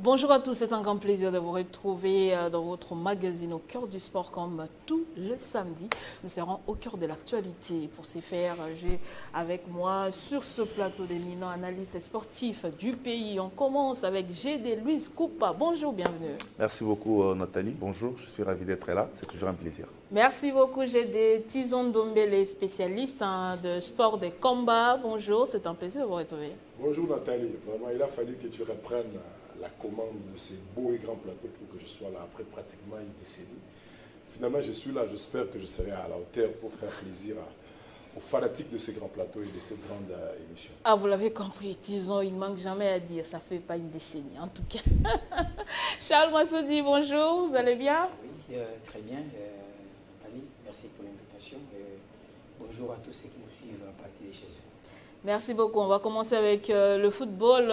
Bonjour à tous, c'est un grand plaisir de vous retrouver dans votre magazine Au cœur du sport comme tout le samedi. Nous serons au cœur de l'actualité. Pour ce faire, j'ai avec moi sur ce plateau d'éminents analystes sportifs du pays. On commence avec Gédé Louise Koupa. Bonjour, bienvenue. Merci beaucoup Nathalie, bonjour, je suis ravi d'être là, c'est toujours un plaisir. Merci beaucoup Gédé. Tizon Dombele, spécialiste de sport de combat. Bonjour, c'est un plaisir de vous retrouver. Bonjour Nathalie, vraiment il a fallu que tu reprennes la commande de ces beaux et grands plateaux pour que je sois là après pratiquement une décennie. Finalement je suis là, j'espère que je serai à la hauteur pour faire plaisir aux fanatiques de ces grands plateaux et de ces grandes émissions. Ah, vous l'avez compris, Tizon, il ne manque jamais à dire, ça ne fait pas une décennie en tout cas. Charles Massoudi, bonjour, vous allez bien? Oui, très bien, Nathalie, merci pour l'invitation. Bonjour à tous ceux qui nous suivent à partir de chez eux. Merci beaucoup. On va commencer avec le football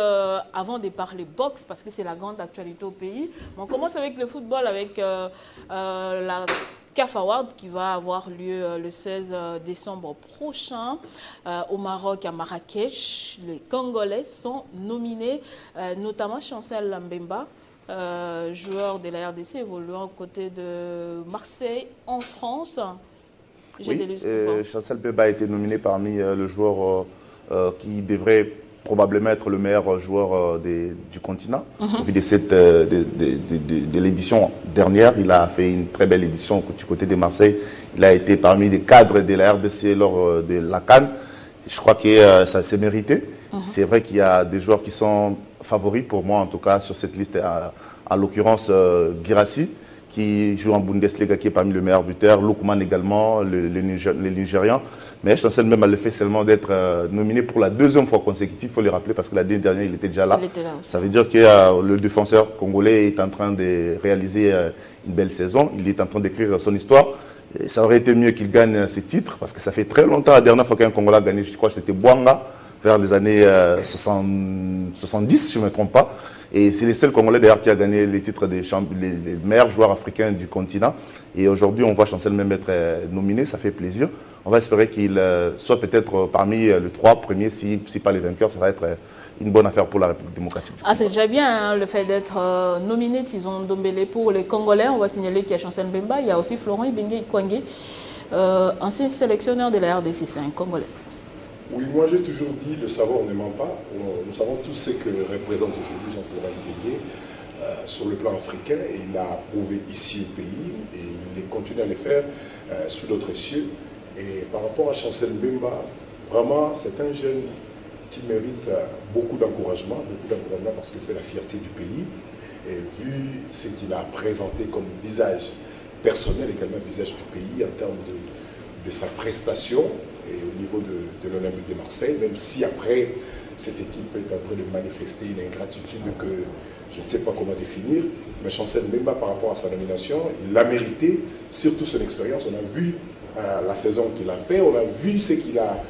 avant de parler boxe parce que c'est la grande actualité au pays. On commence avec le football avec la CAF Award qui va avoir lieu le 16 décembre prochain au Maroc, à Marrakech. Les Congolais sont nominés, notamment Chancel Mbemba, joueur de la RDC évoluant aux côtés de Marseille en France. Oui, Chancel Mbemba a été nominé parmi le joueur qui devrait probablement être le meilleur joueur du continent. Au vu de l'édition dernière, il a fait une très belle édition du côté de Marseille. Il a été parmi les cadres de la RDC lors de la CAN. Je crois que ça s'est mérité. C'est vrai qu'il y a des joueurs qui sont favoris pour moi, en tout cas, sur cette liste. En l'occurrence, Guirassy, qui joue en Bundesliga, qui est parmi les meilleurs buteurs. Lookman également, les Nigérians. Mais Chancel même a le fait seulement d'être nominé pour la deuxième fois consécutive, il faut le rappeler, parce que l'année dernière, il était déjà là. Ça veut dire que le défenseur congolais est en train de réaliser une belle saison. Il est en train d'écrire son histoire. Et ça aurait été mieux qu'il gagne ces titres, parce que ça fait très longtemps, la dernière fois qu'un Congolais a gagné, je crois que c'était Bouanga, vers les années 70, si je ne me trompe pas. Et c'est les seuls Congolais d'ailleurs qui a gagné les titres des les meilleurs joueurs africains du continent. Et aujourd'hui, on voit Chancel même être nominé, ça fait plaisir. On va espérer qu'il soit peut-être parmi les 3 premiers, si pas les vainqueurs, ça va être une bonne affaire pour la République démocratique. Ah, c'est déjà bien hein, le fait d'être nominé, Tizon Dombele, pour les Congolais. On va signaler qu'il y a Chancel Mbemba, il y a aussi Florent Ibenge Ikwangé, ancien sélectionneur de la RDC, c'est un Congolais. Oui, moi j'ai toujours dit, le savoir ne ment pas. Nous savons tous ce que représente aujourd'hui Jean-Florent Ibenge sur le plan africain. Et il l'a prouvé ici au pays et il continue à le faire sous d'autres cieux. Et par rapport à Chancel Mbemba, vraiment c'est un jeune qui mérite beaucoup d'encouragement parce qu'il fait la fierté du pays. Et vu ce qu'il a présenté comme visage personnel, également visage du pays en termes de sa prestation, et au niveau de l'Olympique de Marseille, même si après cette équipe est en train de manifester une ingratitude que je ne sais pas comment définir, mais Chancel Mbemba par rapport à sa nomination, il l'a mérité, surtout son expérience. On a vu la saison qu'il a fait, on a vu ce qu'il a,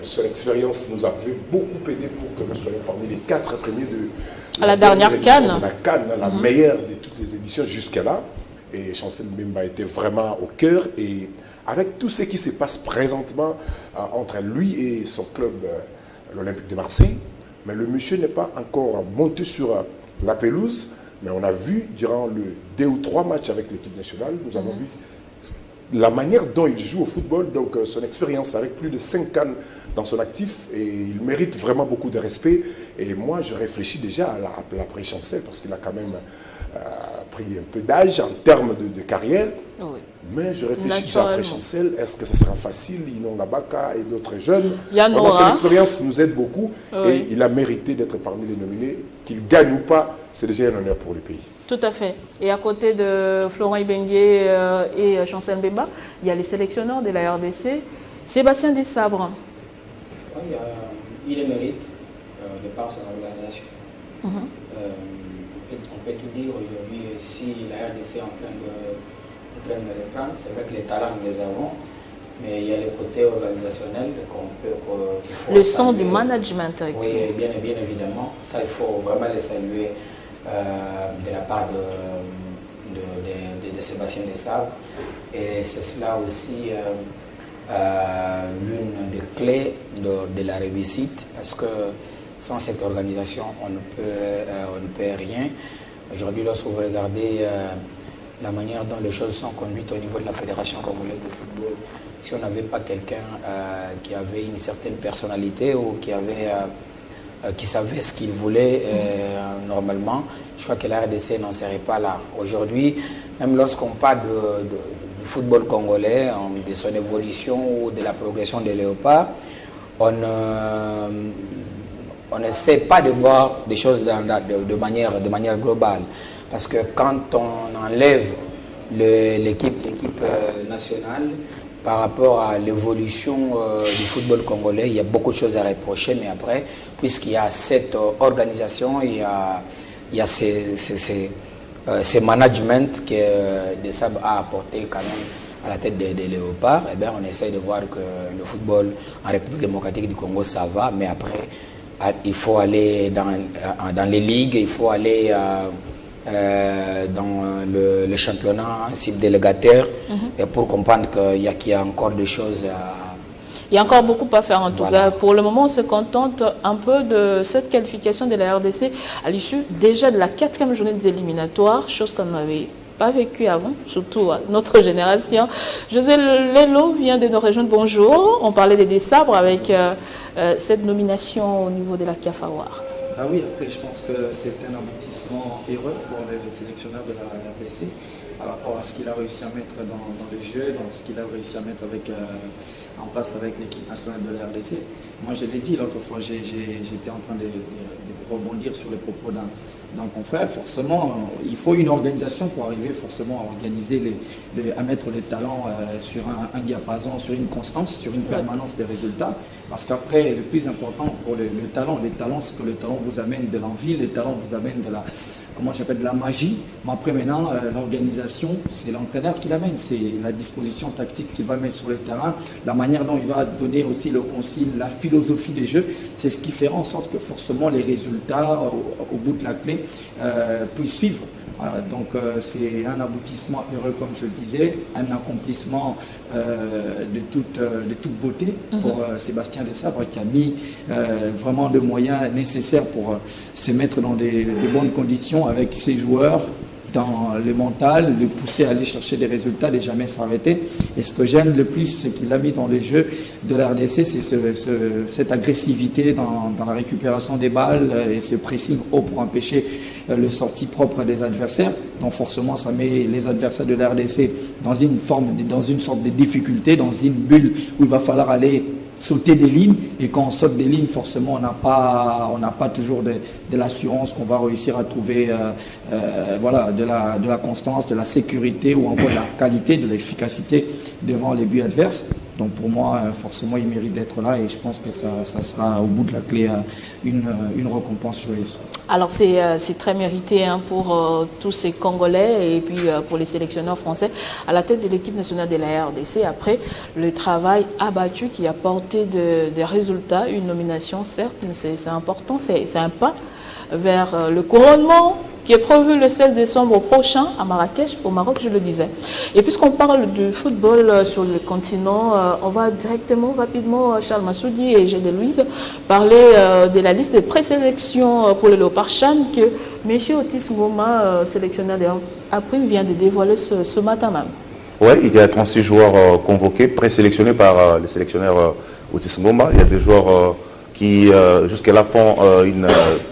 son expérience nous a beaucoup aidé pour que nous soyons parmi les 4 premiers de la dernière CAN. La CAN, la meilleure de toutes les éditions jusqu'à là. Et Chancel Mbemba était vraiment au cœur et avec tout ce qui se passe présentement entre lui et son club, l'Olympique de Marseille. Mais le monsieur n'est pas encore monté sur la pelouse. Mais on a vu durant le 2 ou 3 matchs avec l'équipe nationale, nous avons vu la manière dont il joue au football, donc son expérience avec plus de 5 CAN dans son actif. Et il mérite vraiment beaucoup de respect. Et moi, je réfléchis déjà à l'après-Chancel parce qu'il a quand même pris un peu d'âge en termes de carrière. Oui. Mais je réfléchis déjà après Chancel, est-ce que ça sera facile? Inonga Baka et d'autres jeunes. Son expérience nous aide beaucoup et il a mérité d'être parmi les nominés. Qu'il gagne ou pas, c'est déjà un honneur pour le pays. Tout à fait. Et à côté de Florent Ibenge et Chancel Mbemba, il y a les sélectionneurs de la RDC. Sébastien Desabre. Oui, il le mérite de par son organisation. On peut tout dire aujourd'hui si la RDC est en train de reprendre. C'est vrai que les talents, nous les avons, mais il y a le côté organisationnel qu'il faut le son du management. Oui, bien évidemment. Ça, il faut vraiment le saluer de la part de Sébastien Desabre. Et c'est cela aussi l'une des clés de la réussite, parce que sans cette organisation, on ne peut rien. Aujourd'hui, lorsque vous regardez la manière dont les choses sont conduites au niveau de la Fédération congolaise de football, si on n'avait pas quelqu'un qui avait une certaine personnalité ou qui savait ce qu'il voulait normalement, je crois que la RDC n'en serait pas là. Aujourd'hui, même lorsqu'on parle du football congolais, de son évolution ou de la progression des léopards, on n'essaie pas de voir des choses de manière globale. Parce que quand on enlève l'équipe nationale, par rapport à l'évolution du football congolais, il y a beaucoup de choses à reprocher, mais après, puisqu'il y a cette organisation, il y a ces management que Desabre a apporté quand même à la tête des léopards, eh bien, on essaie de voir que le football en République démocratique du Congo, ça va, mais après, il faut aller dans les ligues, il faut aller dans le championnat cible délégataire et pour comprendre qu'il y a encore des choses à... Il y a encore beaucoup à faire en tout cas. Pour le moment, on se contente un peu de cette qualification de la RDC à l'issue déjà de la 4e journée des éliminatoires, chose qu'on n'avait pas vécue avant, surtout à notre génération. José Lelo vient de nous rejoindre. Bonjour. On parlait des Sabres avec cette nomination au niveau de la CAF Award. Ah oui, après je pense que c'est un aboutissement heureux pour le sélectionneur de la RDC par rapport à ce qu'il a réussi à mettre dans le jeu, dans ce qu'il a réussi à mettre en place avec l'équipe nationale de la RDC. Moi je l'ai dit l'autre fois, j'étais en train de rebondir sur les propos d'un confrère. Forcément, il faut une organisation pour arriver forcément à organiser, à mettre les talents sur un diapason, sur une constance, sur une permanence des résultats. Parce qu'après, le plus important pour le talent, c'est que le talent vous amène de l'envie, le talent vous amène de la magie. Mais après maintenant, l'organisation, c'est l'entraîneur qui l'amène, c'est la disposition tactique qu'il va mettre sur le terrain, la manière dont il va donner aussi le concile, la philosophie des jeux, c'est ce qui fera en sorte que forcément les résultats au bout de la clé puissent suivre. Donc c'est un aboutissement heureux comme je le disais, un accomplissement de toute beauté pour Sébastien Desabre qui a mis vraiment les moyens nécessaires pour se mettre dans des bonnes conditions avec ses joueurs, dans le mental, le pousser à aller chercher des résultats, et jamais s'arrêter. Et ce que j'aime le plus, ce qu'il a mis dans les jeux de la RDC, c'est cette agressivité dans la récupération des balles et ce pressing haut pour empêcher le sortie propre des adversaires. Donc forcément, ça met les adversaires de la RDC dans une sorte de difficulté, dans une bulle où il va falloir aller sauter des lignes, et quand on saute des lignes, forcément on n'a pas toujours de l'assurance qu'on va réussir à trouver de la constance, de la sécurité ou encore de la qualité, de l'efficacité devant les buts adverses. Donc pour moi, forcément, il mérite d'être là, et je pense que ça sera au bout de la clé une récompense joyeuse. Alors c'est très mérité pour tous ces Congolais et puis pour les sélectionneurs français à la tête de l'équipe nationale de la RDC, après le travail abattu qui a porté des résultats, une nomination certes, mais c'est important, c'est un pas vers le couronnement qui est prévu le 16 décembre prochain à Marrakech, au Maroc, je le disais. Et puisqu'on parle du football sur le continent, on va directement, rapidement, Charles Massoudi et Gédé Louise, parler de la liste de présélection pour le Léopard Chan que M. Otis Ngoma, sélectionneur de APRIM, vient de dévoiler ce matin même. Oui, il y a 36 joueurs convoqués, présélectionnés par le sélectionneur Otis Ngoma. Il y a des joueurs qui jusqu'à là font une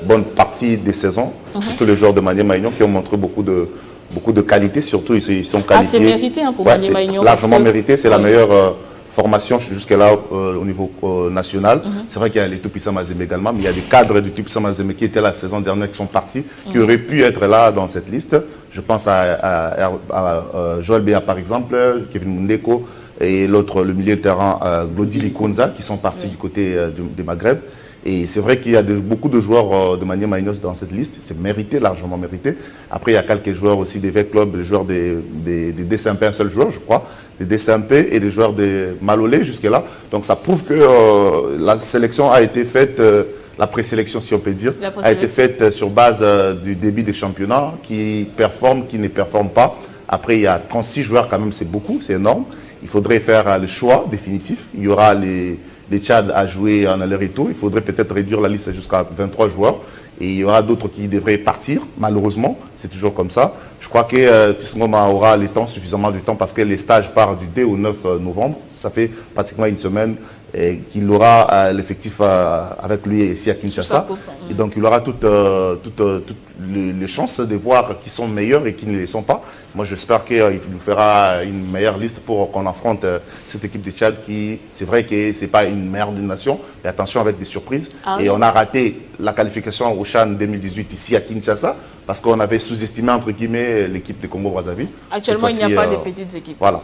bonne partie des saisons, surtout les joueurs de Maniema Maignan qui ont montré beaucoup de qualité, surtout ils sont qualifiés. C'est mérité pour Maniema Maignan. Largement mérité, c'est la meilleure formation jusqu'à là au niveau national. C'est vrai qu'il y a les Tout-Puissants Mazembe également, mais il y a des cadres du Tout-Puissant Mazembe qui étaient là la saison dernière, qui sont partis, qui auraient pu être là dans cette liste. Je pense à Joël Béa par exemple, Kevin Mundeko, et l'autre, le milieu de terrain, Glody Likonza, qui sont partis du côté du Maghreb. Et c'est vrai qu'il y a beaucoup de joueurs de Maniema Maignan dans cette liste. C'est mérité, largement mérité. Après, il y a quelques joueurs aussi des V-Clubs, des joueurs des DCMP, un seul joueur, je crois, des DCMP et des joueurs de Malolé jusque-là. Donc ça prouve que la sélection a été faite, la présélection si on peut dire, a été faite sur base du début des championnats, qui performent, qui ne performent pas. Après, il y a 36 joueurs quand même, c'est beaucoup, c'est énorme. Il faudrait faire le choix définitif. Il y aura les de Tchad à jouer en aller-retour. Il faudrait peut-être réduire la liste jusqu'à 23 joueurs. Et il y aura d'autres qui devraient partir, malheureusement. C'est toujours comme ça. Je crois que Autis Ngoma aura suffisamment de temps parce que les stages partent du 2 au 9 novembre. Ça fait pratiquement une semaine qu'il aura l'effectif avec lui ici à Kinshasa. Et donc il aura toutes les chances de voir qui sont meilleurs et qui ne les sont pas. Moi j'espère qu'il nous fera une meilleure liste pour qu'on affronte cette équipe de Tchad qui, c'est vrai que ce n'est pas une meilleure nation, mais attention avec des surprises. Et on a raté la qualification au CHAN 2018 ici à Kinshasa parce qu'on avait sous-estimé entre guillemets l'équipe de Congo-Brazzaville. Actuellement il n'y a pas de petites équipes. Voilà.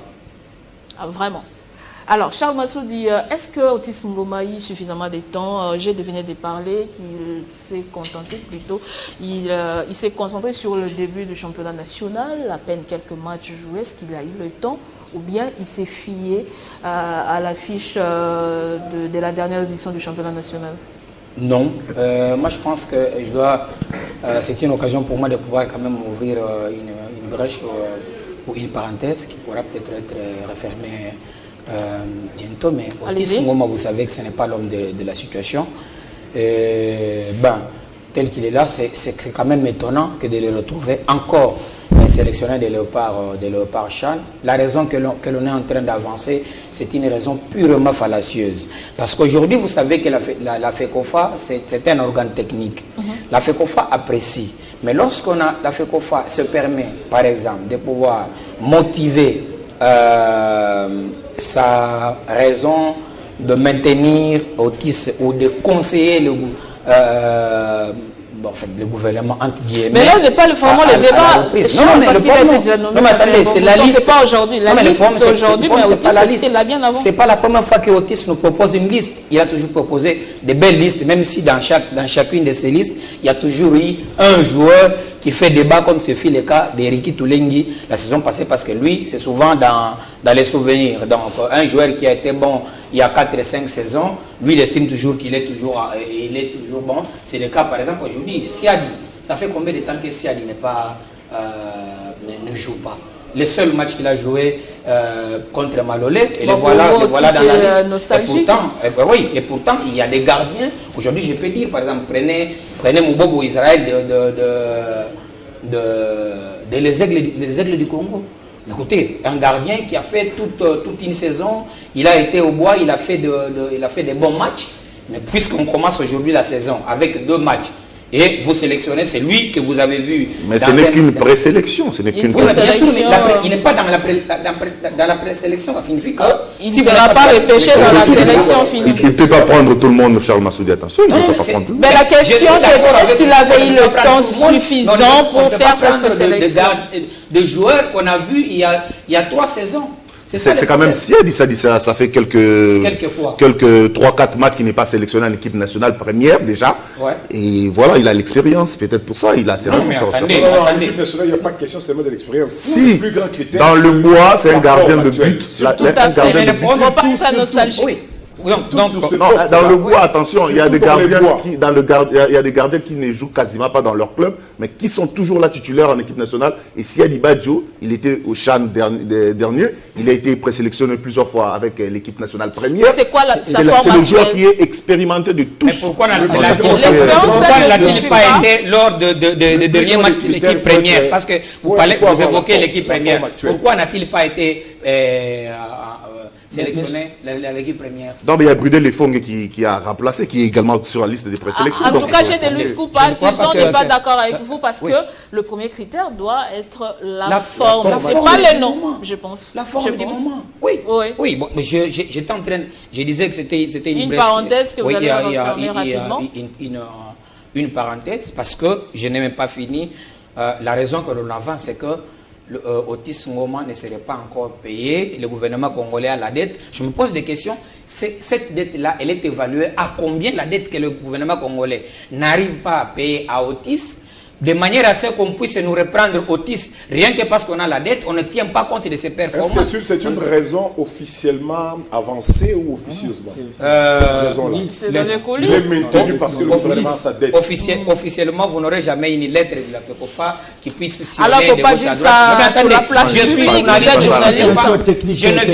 Ah, vraiment. Alors, Charles Massou dit, est-ce que Autis Ngoma a eu suffisamment de temps? J'ai deviné de parler qu'il s'est contenté plutôt. Il s'est concentré sur le début du championnat national, à peine quelques matchs joués. Est-ce qu'il a eu le temps? Ou bien il s'est fié à l'affiche de la dernière édition du championnat national? Non. Moi, je pense que c'est une occasion pour moi de pouvoir quand même ouvrir une brèche ou une parenthèse qui pourra peut-être être refermée bientôt, mais Autis Ngoma, vous savez que ce n'est pas l'homme de la situation. Tel qu'il est là, c'est quand même étonnant que de le retrouver encore sélectionné des léopards CHAN. La raison que l'on est en train d'avancer, c'est une raison purement fallacieuse. Parce qu'aujourd'hui, vous savez que la FECOFA, c'est un organe technique. La FECOFA apprécie. Mais lorsqu'on a la FECOFA se permet, par exemple, de pouvoir motiver sa raison de maintenir Autis ou de conseiller le gouvernement entre guillemets. Mais là, on n'est pas vraiment le débat. Non, mais attendez, c'est la liste. C'est pas aujourd'hui. La liste, c'est aujourd'hui, mais Autis, c'est là bien avant. C'est pas la première fois que Autis nous propose une liste. Il a toujours proposé des belles listes, même si dans chacune de ces listes, il y a toujours eu un joueur qui fait débat, comme ce fut le cas d'Eriki Toulengi la saison passée, parce que lui, c'est souvent dans les souvenirs. Donc, un joueur qui a été bon il y a 4 et 5 saisons, lui, il estime toujours qu'il est toujours bon. C'est le cas, par exemple, aujourd'hui, Siadi. Ça fait combien de temps que Siadi ne joue pas? Le seul match qu'il a joué contre Malolé, et le voilà dans la liste. Et pourtant, il y a des gardiens. Aujourd'hui, je peux dire, par exemple, prenez Moubobo Israël les Aigles du Congo. Écoutez, un gardien qui a fait toute une saison, il a été au bois, il a fait des bons matchs. Mais puisqu'on commence aujourd'hui la saison avec 2 matchs, et vous sélectionnez, c'est lui que vous avez vu. Mais ce n'est qu'une présélection, ce n'est qu'une présélection. Il n'est pas dans la présélection, ça signifie que... il ne sera pas repêché dans la sélection finie. Il ne peut pas prendre tout le monde, Charles Massoudi, attention, il ne peut pas prendre tout le monde. Mais la question, c'est est-ce qu'il avait eu le temps suffisant pour faire cette présélection? Des joueurs qu'on a vus il y a 3 saisons. C'est quand même Siadi, ça fait quelques 3-4 matchs qu'il n'est pas sélectionné en équipe nationale première déjà. Ouais. Et voilà, il a l'expérience, peut-être pour ça, il a ses raisons. Attendez, il n'y a pas de question seulement de l'expérience. Si, plus grand critère, dans le bois, c'est un gardien de but. Tout à fait, on ne va pas être nostalgique. Dans le bois, attention, il y a des gardiens qui ne jouent quasiment pas dans leur club, mais qui sont toujours là titulaires en équipe nationale. Et Siadi Badjo, il était au CHAN dernier, il a été présélectionné plusieurs fois avec l'équipe nationale première. C'est quoi sa forme? C'est le joueur qui est expérimenté de tous. Mais pourquoi n'a-t-il pas été lors de derniers matchs de l'équipe première? Parce que vous évoquez l'équipe première. Pourquoi n'a-t-il pas été sélectionné l'équipe première? Non, mais il y a Brudel Lefong qui a remplacé, qui est également sur la liste des présélections. En tout cas, chez Delus Coupa, on n'est pas d'accord avec vous parce que le premier critère doit être la forme. Ce n'est pas le nom, je pense. La forme du moment. Oui. Bon, mais j'étais en train, je disais que c'était une parenthèse que vous allez refermer rapidement. Une parenthèse, parce que je n'ai même pas fini. La raison que l'on avance, c'est que Autis Ngoma ne serait pas encore payé, le gouvernement congolais a la dette. Je me pose des questions, cette dette-là, elle est évaluée à combien la dette que le gouvernement congolais n'arrive pas à payer à Autis, de manière à ce qu'on puisse nous reprendre Autis, rien que parce qu'on a la dette, on ne tient pas compte de ses performances. Est-ce que c'est une raison officiellement avancée ou officieusement? Cette raison-là. C'est dans les coulisses. Il est maintenu parce que le gouvernement a sa dette. Officiellement, vous n'aurez jamais une lettre de la FECOFA qui puisse signer alors, de gauche à droite. Attendez, je suis journaliste, je ne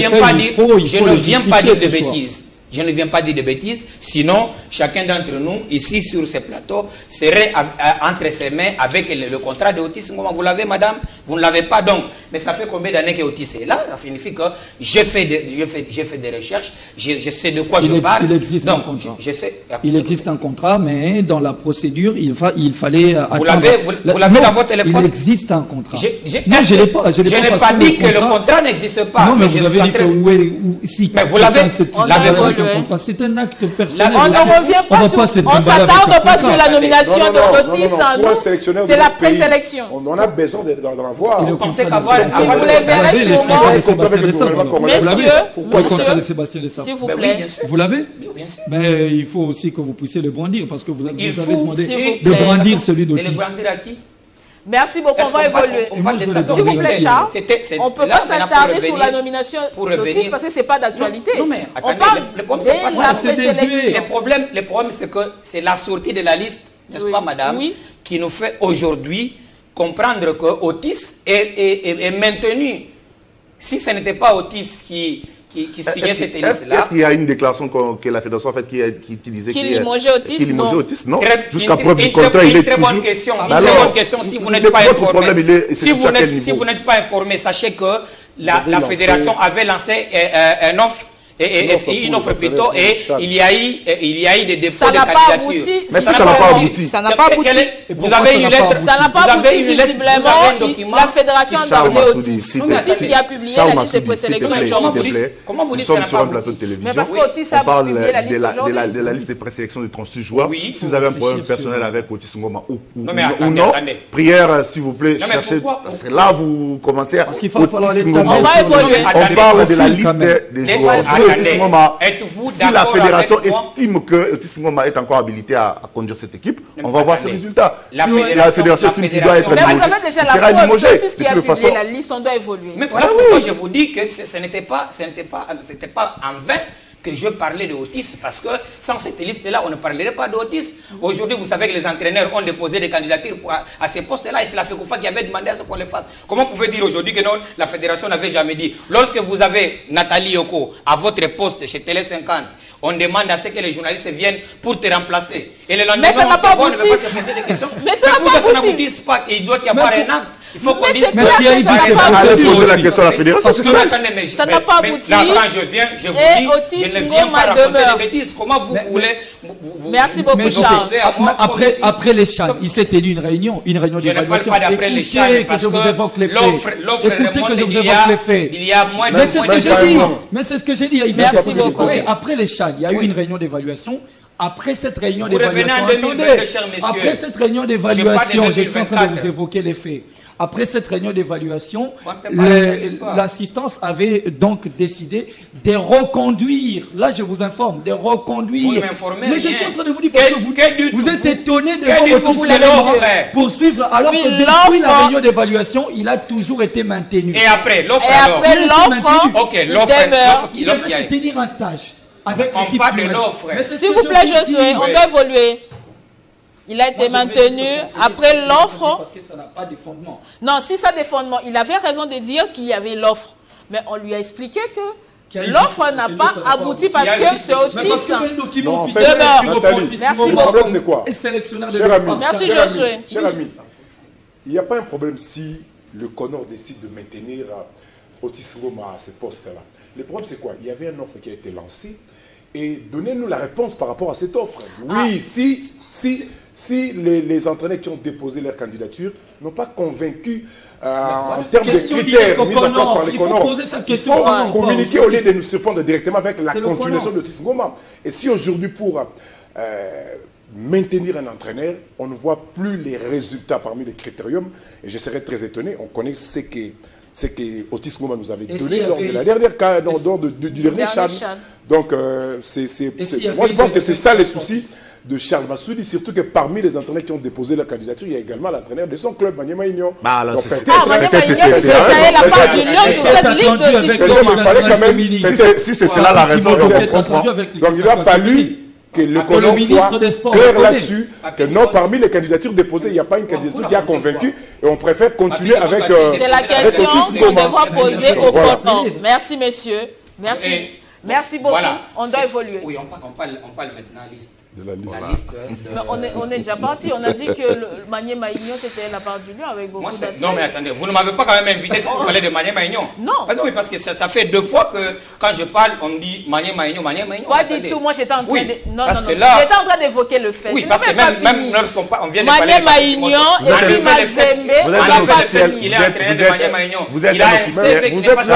viens pas dire de bêtises. Je ne viens pas dire de bêtises. Sinon, chacun d'entre nous, ici sur ce plateau, serait entre ses mains avec le contrat d'autisme. Vous l'avez, madame? Vous ne l'avez pas, donc. Mais ça fait combien d'années que Otis est là? Ça signifie que j'ai fait des recherches, je sais de quoi je parle. Il existe un contrat. Il existe un contrat, mais dans la procédure, il fallait attendre. Vous l'avez dans votre téléphone? Il existe un contrat. Non, je n'ai pas dit que le contrat n'existe pas. Non, mais vous avez dit que si. Mais vous l'avez. C'est un acte personnel. On ne revient pas, on ne s'attarde pas sur la nomination de Otis. C'est la présélection. On en a besoin d'en avoir. Vous pensez qu'avoir vous les verrez sûrement. Messieurs, s'il vous plaît. Vous l'avez? Mais il faut aussi que vous puissiez le brandir parce que vous avez demandé de brandir celui d'Otis. Et le brandir à qui? Merci beaucoup, on va évoluer. S'il vous plaît, Charles, on ne peut pas s'attarder sur la nomination d'Otis parce que ce n'est pas d'actualité. Non, mais attendez, le problème, c'est pas ça. Le problème, c'est que c'est la sortie de la liste, n'est-ce pas, madame, qui nous fait aujourd'hui comprendre que Otis est maintenu. Si ce n'était pas Otis qui signait cette liste-là. Est-ce qu'il y a une déclaration que la fédération a faite qui disait qu'il limogeait Otis? Non. Jusqu'à preuve du contraire, il est toujours... Une très bonne question. Si vous n'êtes pas informé, si vous n'êtes pas informé, sachez que la fédération avait lancé une offre plutôt, et il y a eu des défauts de candidature. Mais ça n'a pas abouti. Ça n'a pas abouti. Vous avez une lettre. Ça n'a pas abouti, visiblement. La fédération a donné Otis. Otis qui a publié la liste de présélection. Comment vous dites que ça n'a pas abouti? Mais parce qu'Otis a publié la liste aujourd'hui. De la liste de présélection de 36 joueurs. Si vous avez un problème personnel avec Otis Ngoma ou non, prière, s'il vous plaît, cherchez. Parce que là, vous commencez à... Otis Ngoma. On va évoluer. On parle de la liste des joueurs. Si la fédération estime que Otis Ngoma est encore habilité à conduire cette équipe, on va voir ses résultats. Si la fédération estime qu'il doit être limogé, il sera limogé. De toute façon, la liste, on doit évoluer. Mais voilà pourquoi je vous dis que ce n'était pas en vain que je parlais de Otis, parce que sans cette liste-là, on ne parlerait pas d'Otis. Aujourd'hui, vous savez que les entraîneurs ont déposé des candidatures à ces postes-là, et c'est la FECOFA qui avait demandé à ce qu'on les fasse. Comment pouvez-vous dire aujourd'hui que non, la fédération n'avait jamais dit? Lorsque vous avez Nathalie Yoko à votre poste chez Télé 50, on demande à ce que les journalistes viennent pour te remplacer. Et le lendemain, mais ça n'a pas abouti. Ne veut pas se poser des questions. Mais ça n'aboutisse pas, il doit y avoir un acte. Il faut qu'on dise que poser la question à la fédération. Ça n'a pas abouti. Là, quand je viens, je vous dis, je ne viens pas raconter des bêtises. Comment vous voulez... Merci beaucoup, Charles. Après les CHAN, il s'est tenu une réunion d'évaluation. Je ne parle pas d'après les CHAN, parce que l'offre remonte il y a moins de... Mais c'est ce que j'ai dit. Merci beaucoup. Après les CHAN, il y a eu une réunion d'évaluation. Après cette réunion d'évaluation, je suis en train de vous évoquer les faits. Après cette réunion d'évaluation, l'assistance avait donc décidé de reconduire. Là, je vous informe, de reconduire. Mais je suis en train de vous dire parce que vous êtes étonné de voir poursuivre, alors que depuis la réunion d'évaluation, il a toujours été maintenu. Et après l'offre, il devait se tenir un stage. On parle de l'offre. S'il vous plaît, Josué, on doit évoluer. Il a été maintenu après l'offre. Parce que ça n'a pas de fondement. Non, si ça a des fondements, il avait raison de dire qu'il y avait l'offre. Mais on lui a expliqué que l'offre n'a pas abouti parce que c'est Otis. Nathalie, le problème c'est quoi? Merci Josué. Cher ami, il n'y a pas un problème si le CONOR décide de maintenir Otis Ngoma à ce poste-là. Le problème c'est quoi? Il y avait une offre qui a été lancée. Et donnez-nous la réponse par rapport à cette offre. Oui, si les entraîneurs qui ont déposé leur candidature n'ont pas convaincu en termes de critères mis en place par les CONOR, il faut communiquer au lieu de nous surprendre directement avec la continuation de Otis Ngoma. Et si aujourd'hui, pour maintenir un entraîneur, on ne voit plus les résultats parmi les critériums, et je serais très étonné, on connaît ce que Otis Ngoma nous avait donné lors de la dernière du dernier CHAN. Donc, moi je pense que c'est ça les soucis de Charles Massoudi, surtout que parmi les entraîneurs qui ont déposé leur candidature, il y a également l'entraîneur de son club, Maniema Union. Si c'est cela la raison, donc il a fallu que le CONOR soit clair là-dessus, que non, parmi les candidatures déposées, il n'y a pas une candidature qui a convaincu, et on préfère continuer avec c'est la question qu'on devra poser au CONOR. Merci, messieurs. Merci. Merci beaucoup. Voilà. On doit évoluer. Oui, on parle maintenant liste. De la liste. La liste on est déjà parti. On a dit que Manier Maïgnon, c'était la part du lion avec beaucoup d'athlètes. Non, mais attendez, vous ne m'avez pas quand même invité pour parler de Manier Maïgnon. Non. Oui, parce que ça fait 2 fois que quand je parle, on me dit Manier Maïgnon, Manier Maïgnon. Pas du tout. Moi, j'étais en train de... Non, parce non, que non. là... J'étais en train d'évoquer le fait. Oui, parce que même lorsqu'on vient de parler de Maïgnon et puis Mazembe, on a fait qu'il est entraîneur de Manier Maïgnon. Vous êtes là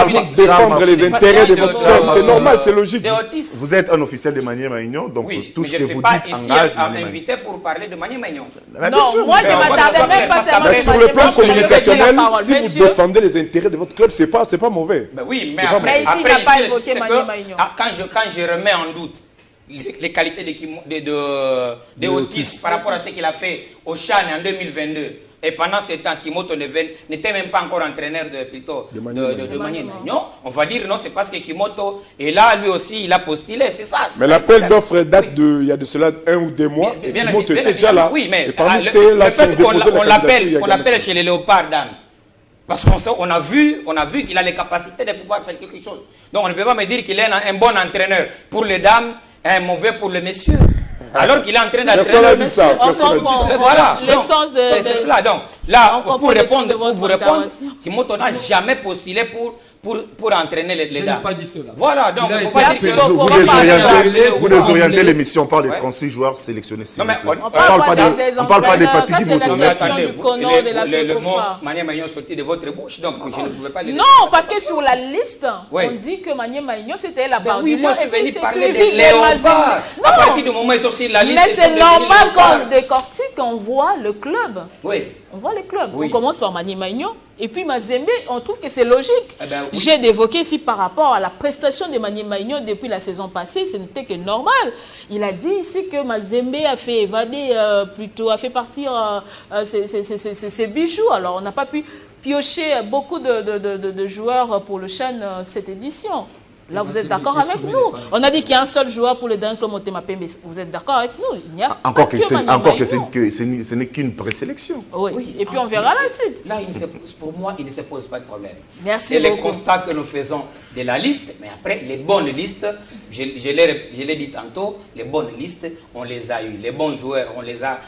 pour défendre les intérêts de votre club. C'est normal, c'est logique. Vous êtes un officiel de Manier Maïgnon, donc tout ce que vous dites engage invité pour parler de Manier Maïgnon. Non, moi je m'attendais même pas à sur le plan communicationnel, si vous défendez les intérêts de votre club, c'est pas mauvais. Oui, mais après ici, il n'a pas évoqué Manier Maïgnon. Quand je remets en doute les qualités de Otis par rapport à ce qu'il a fait au Chan en 2022, et pendant ce temps, Kimoto n'était même pas encore entraîneur de Manier Maïgnon. On va dire non, c'est parce que Kimoto est là, lui aussi, il a postulé, c'est ça. Mais l'appel d'offres date il y a de cela 1 ou 2 mois, et Kimoto était déjà là. Oui, mais le fait qu'on l'appelle chez les Léopards, Dan, parce qu'on a vu qu'il a les capacités de pouvoir faire quelque chose. Donc on ne peut pas me dire qu'il est un bon entraîneur pour les dames et un mauvais pour les messieurs. Alors qu'il est en train d'entraîner le monsieur. Voilà, c'est cela. Donc là, pour vous répondre, Kimoto n'a jamais postulé pour entraîner les dames. Je n'ai pas dit cela. Voilà, donc il ne faut pas dire que vous désorientez l'émission par les 36 joueurs sélectionnés. Non, mais on ne parle pas des Patrick Kimoto. Le mot Manier Maïgnon sorti de votre bouche, donc je ne pouvais pas le laisser. Non, parce que sur la liste, on dit que Manier Maïgnon, c'était la part du lion. Oui, moi je suis venu parler des Léopards. À partir du moment où ils sont sur la liste. Mais c'est normal qu'on décortique, on voit le club. Oui. On voit les clubs. On commence par Manier Maïgnon et puis Mazembe, on trouve que c'est logique. J'ai évoqué ici par rapport à la prestation de Manier Maïgnon depuis la saison passée, ce n'était que normal. Il a dit ici que Mazembe a fait évader, a fait partir ses bijoux. Alors on n'a pas pu piocher beaucoup de joueurs pour le Chan cette édition. Là, vous êtes d'accord avec nous. On a dit qu'il y a un seul joueur pour le dernier club Motema Pembe. Vous êtes d'accord avec nous? Il n'y a encore que ce n'est qu'une présélection. Oui. Et puis on verra la suite. Là, pour moi, il ne se pose pas de problème. Merci beaucoup. C'est les constats que nous faisons de la liste, mais après, les bonnes listes, je l'ai dit tantôt, les bonnes listes, on les a eues. Les bons joueurs, on les a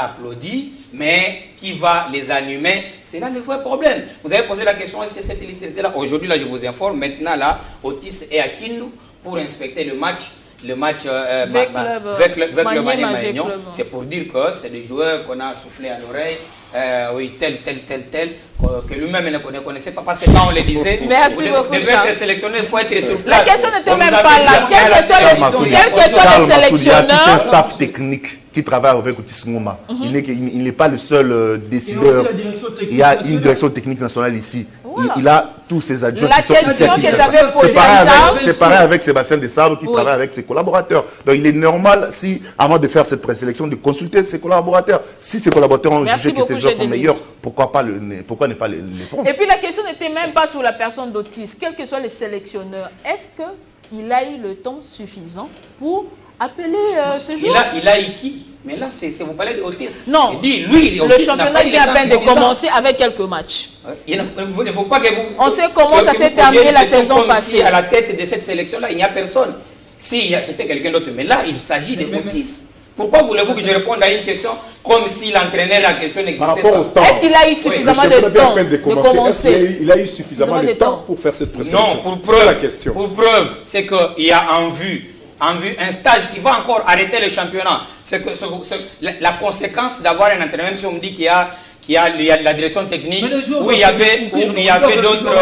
applaudis, mais qui va les animer? C'est là le vrai problème. Vous avez posé la question, est-ce que cette liste était là? Aujourd'hui, là, je vous informe, maintenant, là, Otis est à Kindu pour inspecter le match avec le Manier Maïgnon. C'est pour dire que c'est des joueurs qu'on a soufflé à l'oreille. Oui, tel, que lui-même ne connaissait pas, parce que quand on le disait, vous devez être sélectionné, il faut être sur place. La question n'était même pas là. Quel que soit le sélectionneur, tout un staff technique qui travaille avec Otis Ngoma. Il n'est pas le seul décideur. Il y a une direction technique nationale ici. Il a tous ses adjoints qui sont ici. C'est pareil avec Sébastien Desabre qui travaille avec ses collaborateurs. Donc il est normal, si avant de faire cette présélection, de consulter ses collaborateurs. Si ses collaborateurs ont jugé que ces joueurs sont meilleurs, pourquoi ne pas les prendre? Et puis la question n'était même pas sur la personne d'Otis. Quels que soient les sélectionneurs, est-ce qu'il a eu le temps suffisant pour appeler ces joueurs? Il a eu qui? Mais là, vous parlez de Otis. Non, il dit, lui, le championnat vient à peine de commencer avec quelques matchs. Il ne faut pas que vous... On sait comment ça s'est terminé la saison passée. À la tête de cette sélection-là, il n'y a personne. Si c'était quelqu'un d'autre, mais là, il s'agit de Otis. Pourquoi voulez-vous que je réponde à une question comme si l'entraîneur en question n'existait pas? Est-ce qu'il a eu suffisamment de temps de commencer? Il a eu suffisamment de temps pour faire cette présélection? Non, pour preuve, c'est qu'il y a en vue un stage qui va encore arrêter le championnat. C'est que la conséquence d'avoir un entraîneur, même si on me dit qu'il y a la direction technique, où il y avait d'autres,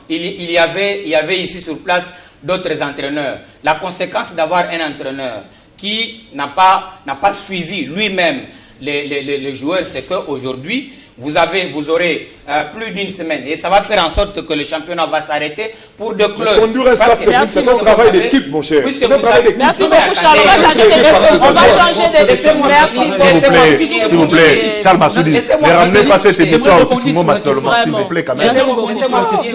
il y avait ici sur place d'autres entraîneurs. La conséquence d'avoir un entraîneur qui n'a pas suivi lui-même les joueurs, c'est qu'aujourd'hui, vous aurez plus d'une semaine et ça va faire en sorte que le championnat va s'arrêter pour deux clubs. Conduire un staff technique, c'est un travail d'équipe, mon cher. Merci beaucoup, Charles. On va changer d'équipe. Merci. S'il vous plaît, Charles Massoudi, ne ramenez pas cette émission à Otis Ngoma seulement, s'il vous plaît, quand même.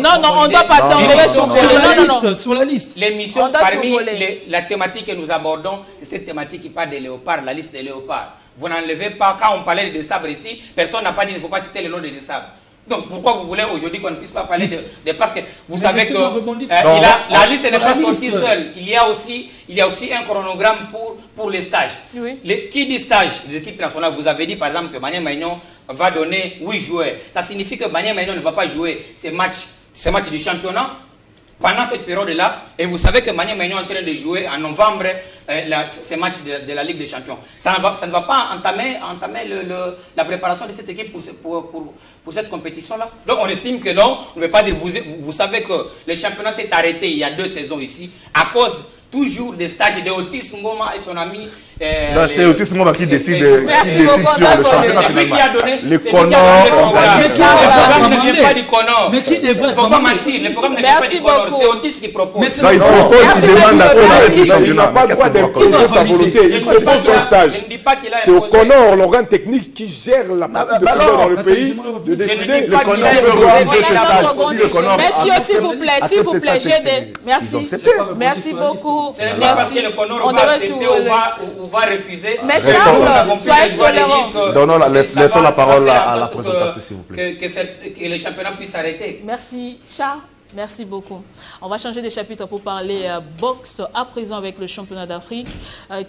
Non, on doit passer, on devait sur la liste. L'émission, parmi la thématique que nous abordons, c'est cette thématique qui parle des léopards, la liste des léopards. Vous n'enlevez pas, quand on parlait de Desabre ici, personne n'a pas dit qu'il ne faut pas citer le nom de Desabre. Donc pourquoi vous voulez aujourd'hui qu'on ne puisse pas parler de parce que vous savez que la liste n'est pas sortie seule. Il y a aussi un chronogramme pour les stages. Oui. Qui dit stage des équipes nationales, vous avez dit par exemple que Magné Maignan va donner 8 joueurs. Ça signifie que Magné Maignan ne va pas jouer ces matchs du championnat pendant cette période-là, et vous savez que Magné Maignan est en train de jouer en novembre ces matchs de la Ligue des Champions. Ça ne va pas entamer la préparation de cette équipe pour cette compétition-là. Donc on estime que non, on ne veut pas dire, vous savez que le championnat s'est arrêté il y a 2 saisons ici, à cause toujours des stages de Otis Ngoma et son ami. C'est Otis Ngoma qui décide sur le championnat finalement. Le programme ne vient pas du Conor. Mais qui devrait pas mentir, le programme ne vient pas du Conor, c'est Otis qui propose. Non, il propose, il demande à son arrêt du championnat. Il n'a pas le droit d'imposer sa volonté, il propose un stage. C'est au Conor, l'organe technique qui gère la partie de football dans le pays, de décider. Le Conor peut organiser ce stage. Messieurs, s'il vous plaît, merci beaucoup. Ce n'est pas parce que le Conor va accepter ou va refuser. Mais Charles, soyez tolérant. Laissons la parole à la présentatrice, s'il vous plaît. Que le championnat puisse s'arrêter. Merci, Charles. Merci beaucoup. On va changer de chapitre pour parler boxe à présent avec le championnat d'Afrique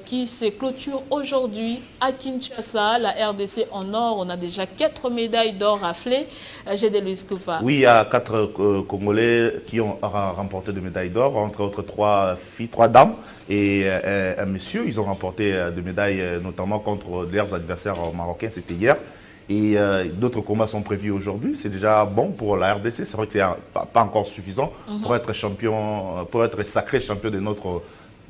qui se clôture aujourd'hui à Kinshasa, la RDC en or. On a déjà 4 médailles d'or raflées. J'ai des Luis Coupa. Oui, il y a 4 Congolais qui ont remporté des médailles d'or, entre autres 3 filles, 3 dames et un monsieur. Ils ont remporté des médailles notamment contre leurs adversaires marocains, c'était hier. Et d'autres combats sont prévus aujourd'hui. C'est déjà bon pour la RDC. C'est vrai que ce n'est pas encore suffisant pour être champion, pour être sacré champion de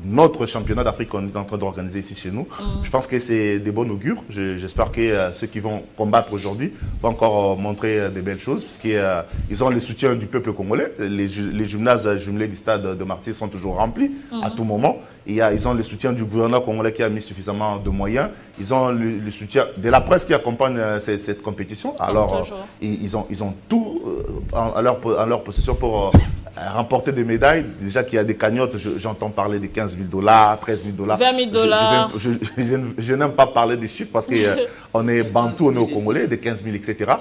notre championnat d'Afrique qu'on est en train d'organiser ici chez nous. Je pense que c'est des bons augures. J'espère que ceux qui vont combattre aujourd'hui vont encore montrer des belles choses, parce qu'ils ont le soutien du peuple congolais. Les gymnases jumelés du stade de Martyrs sont toujours remplis à tout moment. Ils ont le soutien du gouvernement congolais qui a mis suffisamment de moyens. Ils ont le soutien de la presse qui accompagne cette compétition. Alors, ils ont tout à leur possession pour remporter des médailles. Déjà qu'il y a des cagnottes, j'entends parler de 15 000 $, 13 000 $. 20 000 $. Je n'aime pas parler des chiffres parce qu'on est bantou, on est au Congolais, de 15 000, etc.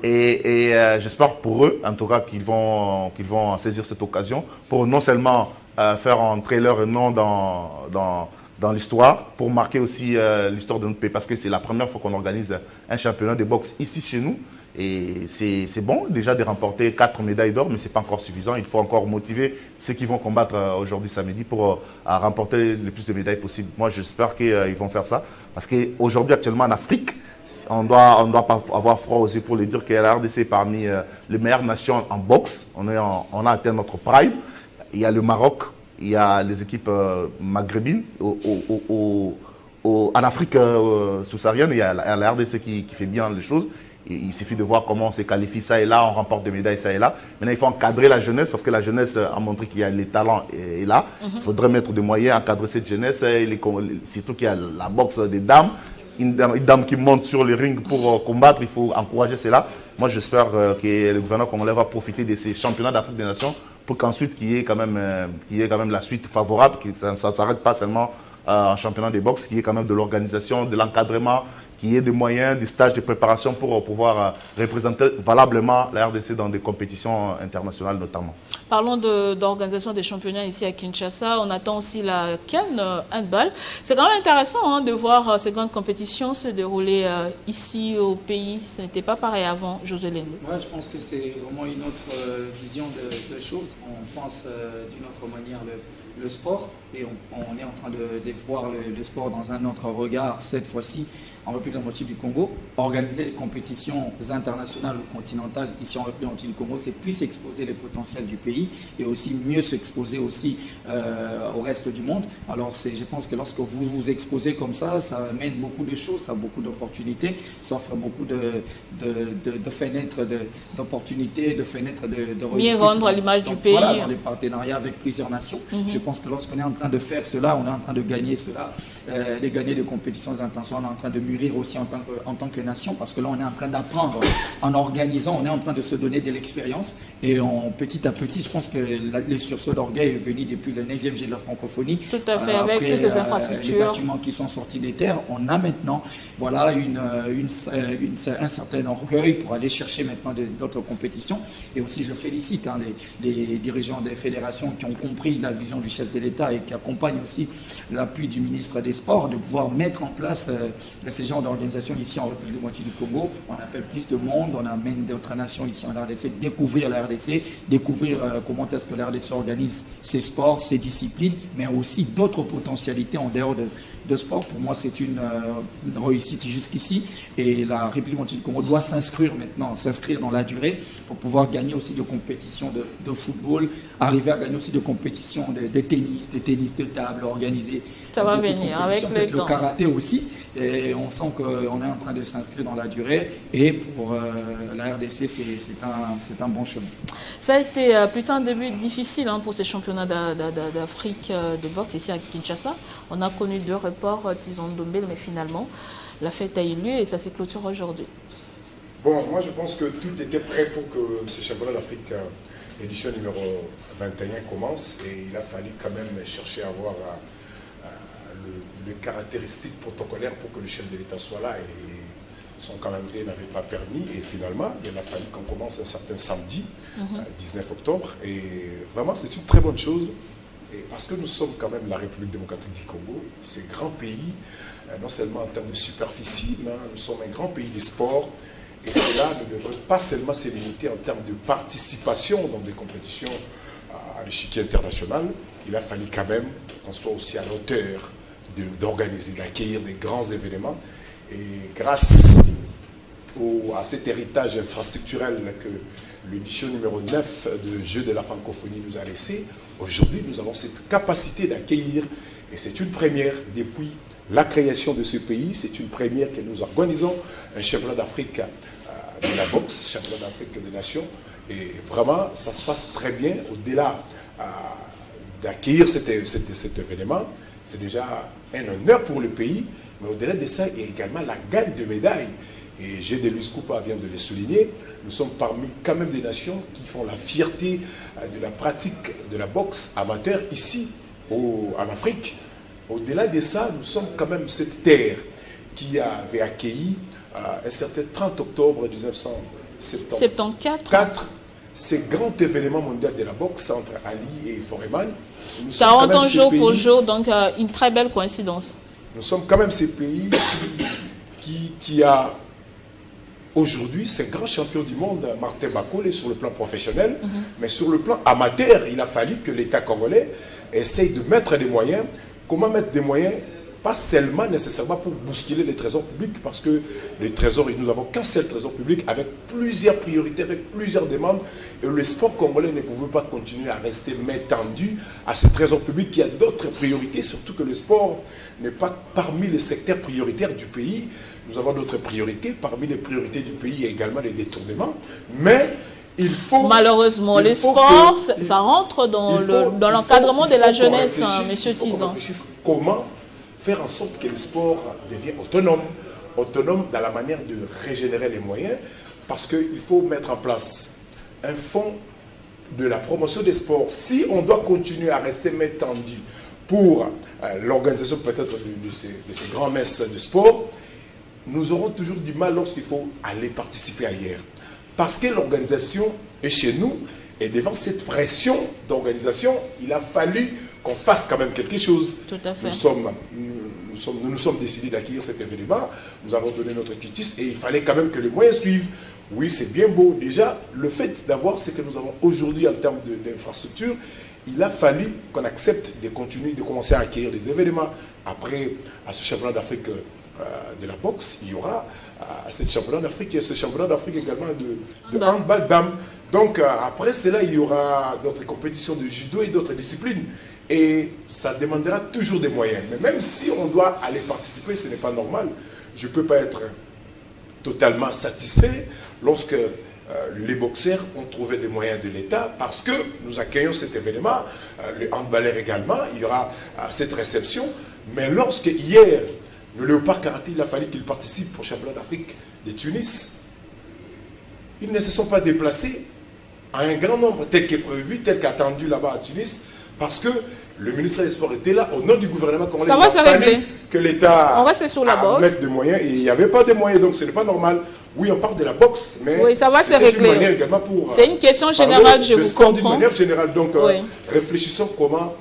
Et j'espère pour eux, en tout cas, qu'ils vont saisir cette occasion pour non seulement faire entrer leur nom dans l'histoire, pour marquer aussi l'histoire de notre pays, parce que c'est la première fois qu'on organise un championnat de boxe ici chez nous. Et c'est bon déjà de remporter 4 médailles d'or, mais ce n'est pas encore suffisant. Il faut encore motiver ceux qui vont combattre aujourd'hui samedi pour remporter le plus de médailles possible. Moi, j'espère qu'ils vont faire ça, parce qu'aujourd'hui, actuellement en Afrique, on doit pas avoir froid aux yeux pour le dire que la RDC est parmi les meilleures nations en boxe. On a atteint notre prime. Il y a le Maroc, il y a les équipes maghrébines. En Afrique sous-saharienne, il y a la RDC qui fait bien les choses. Il suffit de voir comment on se qualifie ça et là, on remporte des médailles ça et là. Maintenant, il faut encadrer la jeunesse parce que la jeunesse a montré qu'il y a les talents et là. Il faudrait mettre des moyens à encadrer cette jeunesse, surtout qu'il y a la boxe des dames. Une dame qui monte sur le ring pour combattre, il faut encourager cela. Moi, j'espère que le gouvernement congolais va profiter de ces championnats d'Afrique des Nations pour qu'ensuite, qu'il y ait quand même la suite favorable, que ça ne s'arrête pas seulement en championnat de boxe, qu'il y ait quand même de l'organisation, de l'encadrement, qu'il y ait des moyens, des stages de préparation pour pouvoir représenter valablement la RDC dans des compétitions internationales notamment. Parlons d'organisation des championnats ici à Kinshasa. On attend aussi la CAN handball. C'est quand même intéressant de voir ces grandes compétitions se dérouler ici au pays. Ce n'était pas pareil avant, José Lendo. Ouais, je pense que c'est vraiment une autre vision de choses. On pense d'une autre manière le sport et on est en train de voir le sport dans un autre regard cette fois-ci en République démocratique du Congo. Organiser des compétitions internationales ou continentales ici en République démocratique du Congo, c'est plus exposer les potentiels du pays et aussi mieux s'exposer aussi au reste du monde. Alors je pense que lorsque vous vous exposez comme ça amène beaucoup de choses, ça a beaucoup d'opportunités, ça offre beaucoup de fenêtres d'opportunités, de fenêtres de réussite. Mieux vendre à l'image du pays. Voilà, dans des partenariats avec plusieurs nations. Je pense que lorsqu'on est en train train de faire cela, on est en train de gagner cela, de gagner des compétitions internationales, on est en train de mûrir aussi en tant que nation, parce que là, on est en train d'apprendre en organisant, on est en train de se donner de l'expérience. Et petit à petit, je pense que le sursaut d'orgueil est venu depuis le 9e jet de la francophonie. Tout à fait, avec toutes les infrastructures. Les bâtiments qui sont sortis des terres, on a maintenant voilà, un certain orgueil pour aller chercher maintenant d'autres compétitions. Et aussi, je félicite les dirigeants des fédérations qui ont compris la vision du chef de l'État et qui accompagnent aussi l'appui du ministre des Sports de pouvoir mettre en place ces genres d'organisations ici en République démocratique du Congo. On appelle plus de monde, on amène d'autres nations ici en RDC, découvrir la RDC, découvrir comment est-ce que la RDC organise ses sports, ses disciplines, mais aussi d'autres potentialités en dehors de sport. Pour moi, c'est une réussite jusqu'ici et la République démocratique du Congo doit s'inscrire maintenant, s'inscrire dans la durée pour pouvoir gagner aussi des compétitions de football, arriver à gagner aussi des compétitions de tennis de table organisées. Ça va venir avec le karaté aussi. Et on sent qu'on est en train de s'inscrire dans la durée. Et pour la RDC, c'est un bon chemin. Ça a été plutôt un début difficile pour ces championnats d'Afrique de boxe ici à Kinshasa. On a connu 2 reports, Tizon-Ndombele, mais finalement, la fête a eu lieu et ça s'est clôturé aujourd'hui. Bon, moi je pense que tout était prêt pour que ce championnat d'Afrique édition numéro 21 commence et il a fallu quand même chercher à avoir les caractéristiques protocolaires pour que le chef de l'État soit là et son calendrier n'avait pas permis et finalement il a fallu qu'on commence un certain samedi, 19 octobre et vraiment c'est une très bonne chose et parce que nous sommes quand même la République démocratique du Congo, c'est un grand pays, non seulement en termes de superficie, mais nous sommes un grand pays des sports. Et cela ne devrait pas seulement se limiter en termes de participation dans des compétitions à l'échiquier international. Il a fallu quand même qu'on soit aussi à l'auteur d'organiser, d'accueillir des grands événements. Et grâce à cet héritage infrastructurel que l'édition numéro 9 de Jeux de la francophonie nous a laissé, aujourd'hui nous avons cette capacité d'accueillir. Et c'est une première depuis la création de ce pays. C'est une première que nous organisons un championnat d'Afrique de la boxe, championnat d'Afrique des nations. Et vraiment, ça se passe très bien. Au-delà d'accueillir cet événement, c'est déjà un honneur pour le pays. Mais au-delà de ça, il y a également la gagne de médailles. Et Gédélus Koupa vient de le souligner. Nous sommes parmi quand même des nations qui font la fierté de la pratique de la boxe amateur ici en Afrique. Au-delà de ça, nous sommes quand même cette terre qui avait accueilli un certain 30 octobre 1974 ce grand événement mondial de la boxe entre Ali et Foreman. Ça rentre en jour pour jour, donc une très belle coïncidence. Nous sommes quand même ces pays qui a aujourd'hui ce grand champion du monde, Martin Bakole, sur le plan professionnel, mais sur le plan amateur, il a fallu que l'État congolais essaye de mettre des moyens. Comment mettre des moyens? Pas seulement nécessairement pour bousculer les trésors publics, parce que les trésors, nous n'avons qu'un seul trésor public avec plusieurs priorités, avec plusieurs demandes. Et le sport congolais ne pouvait pas continuer à rester main tendue à ce trésor public qui a d'autres priorités, surtout que le sport n'est pas parmi les secteurs prioritaires du pays. Nous avons d'autres priorités. Parmi les priorités du pays, il y a également les détournements. Mais il faut... Malheureusement, les sports, ça rentre dans l'encadrement de la jeunesse, monsieur Tizon. Comment faire en sorte que le sport devienne autonome dans la manière de régénérer les moyens, parce qu'il faut mettre en place un fonds de la promotion des sports. Si on doit continuer à rester main tendue pour l'organisation peut-être de ces grands messes de sport, nous aurons toujours du mal lorsqu'il faut aller participer ailleurs. Parce que l'organisation est chez nous, et devant cette pression d'organisation, il a fallu qu'on fasse quand même quelque chose. Tout à fait. Nous nous sommes décidés d'accueillir cet événement, nous avons donné notre quitus et il fallait quand même que les moyens suivent. Oui, c'est bien beau. Déjà, le fait d'avoir ce que nous avons aujourd'hui en termes d'infrastructure, il a fallu qu'on accepte de continuer, de commencer à accueillir des événements. Après, à ce championnat d'Afrique de la boxe, il y aura ce championnat d'Afrique et ce championnat d'Afrique également de handball dames. Donc, après cela, il y aura d'autres compétitions de judo et d'autres disciplines. Et ça demandera toujours des moyens. Mais même si on doit aller participer, ce n'est pas normal. Je ne peux pas être totalement satisfait lorsque les boxeurs ont trouvé des moyens de l'État parce que nous accueillons cet événement, les handballeurs également, il y aura cette réception. Mais lorsque hier, le Léopard Karaté, il a fallu qu'il participe au championnat d'Afrique de Tunis, ils ne se sont pas déplacés à un grand nombre tel qu'est prévu, tel qu'attendu là-bas à Tunis, parce que le ministre des Sports était là au nom du gouvernement congolais. Ça va se régler. Que l'État mette des moyens et il n'y avait pas de moyens, donc ce n'est pas normal. Oui, on parle de la boxe, mais oui, ça va se régler. C'est une question générale, je vous comprends. D'une manière générale, donc réfléchissons comment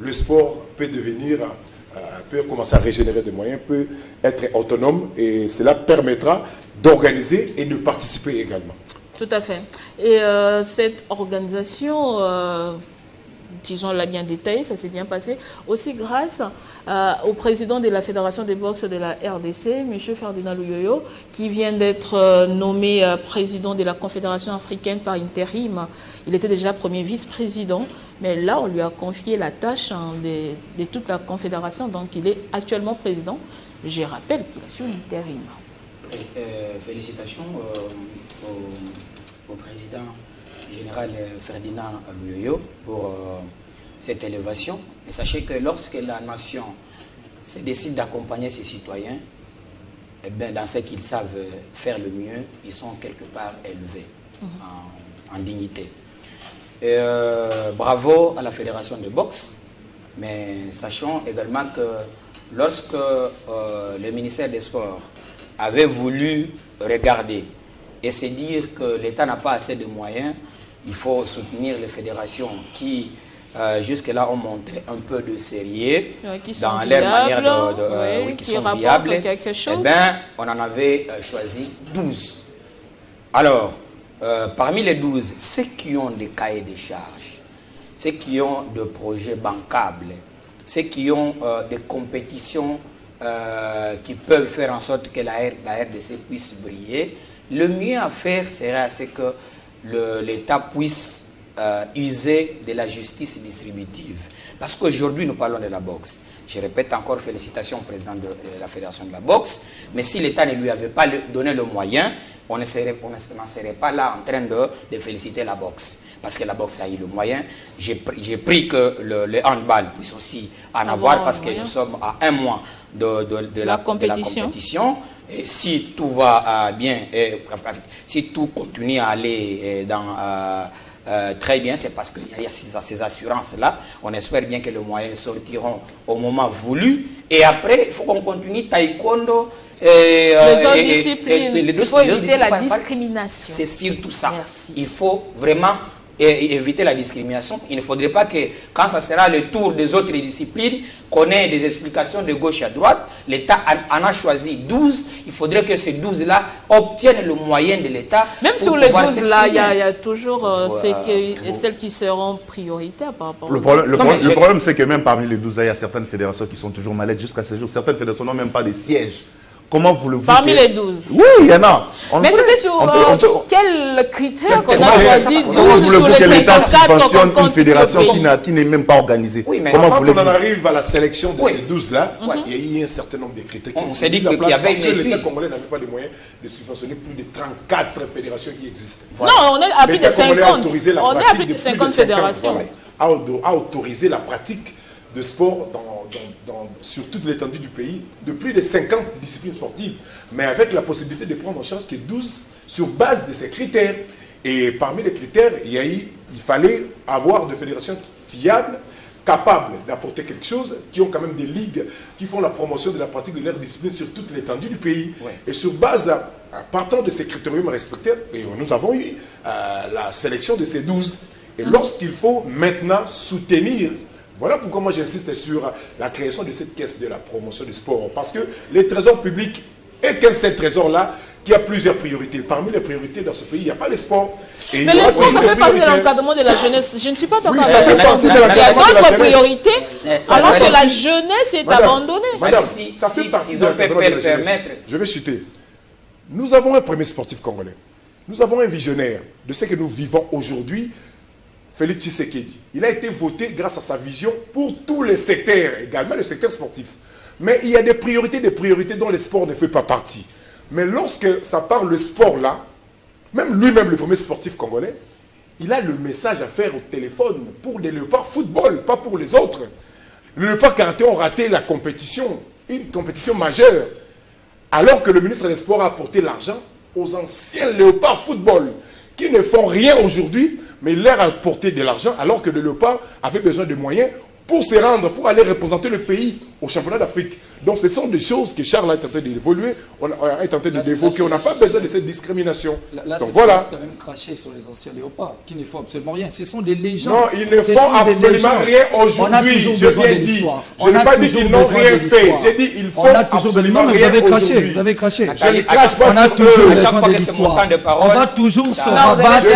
le sport peut devenir, peut commencer à régénérer des moyens, peut être autonome et cela permettra d'organiser et de participer également. Tout à fait. Et cette organisation, disons-la bien détaillée, ça s'est bien passé, aussi grâce au président de la Fédération des boxe de la RDC, M. Ferdinand Louyoyo, qui vient d'être nommé président de la Confédération africaine par intérim. Il était déjà premier vice-président, mais là, on lui a confié la tâche de toute la Confédération, donc il est actuellement président. Je rappelle qu'il est sur l'intérim. Félicitations au président général Ferdinand Louyoyo pour cette élévation. Et sachez que lorsque la nation se décide d'accompagner ses citoyens, eh bien, dans ce qu'ils savent faire le mieux, ils sont quelque part élevés en dignité. Et, bravo à la Fédération de boxe, mais sachons également que lorsque le ministère des Sports avait voulu regarder et se dire que l'État n'a pas assez de moyens, il faut soutenir les fédérations qui, jusque-là, ont montré un peu de sérieux dans leur manière qui sont viables. Eh bien, on en avait choisi 12. Alors, parmi les 12, ceux qui ont des cahiers de charges, ceux qui ont des projets bancables, ceux qui ont des compétitions qui peuvent faire en sorte que la RDC puisse briller, le mieux à faire serait que l'État puisse user de la justice distributive. Parce qu'aujourd'hui, nous parlons de la boxe. Je répète encore, félicitations au président de la Fédération de la boxe. Mais si l'État ne lui avait pas donné le moyen, on n'en serait pas là en train de féliciter la boxe. Parce que la boxe a eu le moyen. J'ai pris que le handball puisse aussi en avoir parce que nous sommes à un mois de la compétition. Et si tout va bien, si tout continue à aller très bien, c'est parce qu'il y a ces assurances-là. On espère bien que les moyens sortiront au moment voulu. Et après, il faut qu'on continue taekwondo. Les autres disciplines. Il faut éviter la discrimination. C'est surtout ça. Merci. Il faut vraiment éviter la discrimination. Il ne faudrait pas que, quand ça sera le tour des autres disciplines, qu'on ait des explications de gauche à droite. L'État en a choisi 12. Il faudrait que ces 12-là obtiennent le moyen de l'État. Même sur les 12-là, il y a toujours celles qui seront prioritaires par rapport Le problème, c'est que même parmi les 12-là, il y a certaines fédérations qui sont toujours malades jusqu'à ce jour. Certaines fédérations n'ont même pas de siège. Comment vous le voulez? Parmi les 12. Oui, il y en a. Mais c'était sur quel critère qu'on a choisi 12 Comment voulez-vous que l'État subventionne une fédération qui qui n'est même pas organisée? Oui, mais comment on en arrive à la sélection de ces 12-là, il y a eu un certain nombre de critères qui on s'est dit qu'il y avait parce que l'État congolais n'avait pas les moyens de subventionner plus de 34 fédérations qui existent. Non, on est à plus de 50. On est à plus de 50 fédérations. A autorisé la pratique de sport sur toute l'étendue du pays, de plus de 50 disciplines sportives, mais avec la possibilité de prendre en charge que 12 sur base de ces critères. Et parmi les critères, il fallait avoir des fédérations fiables, capables d'apporter quelque chose, qui ont quand même des ligues qui font la promotion de la pratique de leur discipline sur toute l'étendue du pays. Ouais. Et sur base, partant de ces critériums respectés, et nous avons eu la sélection de ces 12. Et lorsqu'il faut maintenant soutenir, voilà pourquoi moi j'insiste sur la création de cette caisse de la promotion du sport. Parce que les trésors publics, et qu'un seul trésor-là, qui a plusieurs priorités. Parmi les priorités dans ce pays, il n'y a pas les sports. Mais le sport, ça fait partie de l'encadrement de la jeunesse. Je ne suis pas d'accord avec ça. Il y a d'autres priorités, alors que la jeunesse est abandonnée. Madame, ça fait partie de l'encadrement de la jeunesse. Je vais citer. Nous avons un premier sportif congolais. Nous avons un visionnaire de ce que nous vivons aujourd'hui, Félix Tshisekedi. Il a été voté grâce à sa vision pour tous les secteurs, également le secteur sportif. Mais il y a des priorités dont le sport ne fait pas partie. Mais lorsque ça parle le sport là, même lui-même, le premier sportif congolais, il a le message à faire au téléphone pour les Léopards football, pas pour les autres. Les Léopards karaté ont raté la compétition, une compétition majeure, alors que le ministre des Sports a apporté l'argent aux anciens Léopards football, qui ne font rien aujourd'hui, mais il leur a apporté de l'argent, alors que le Léopard avait besoin de moyens pour se rendre, pour aller représenter le pays au championnat d'Afrique. Donc ce sont des choses que Charles est en train d'évoluer, est en train d'évoquer. On n'a pas besoin de cette discrimination. Là, donc voilà. C'est quand même craché sur les anciens Léopards, qui ne font absolument rien. Ce sont des légendes. Non, ils ne font absolument rien aujourd'hui. Je viens de dire. Je n'ai pas dit qu'ils n'ont rien fait. J'ai dit qu'ils font absolument rien. Vous avez craché, vous avez craché. Je ne crache pas. On a toujours besoin de l'histoire. On va toujours se rabattre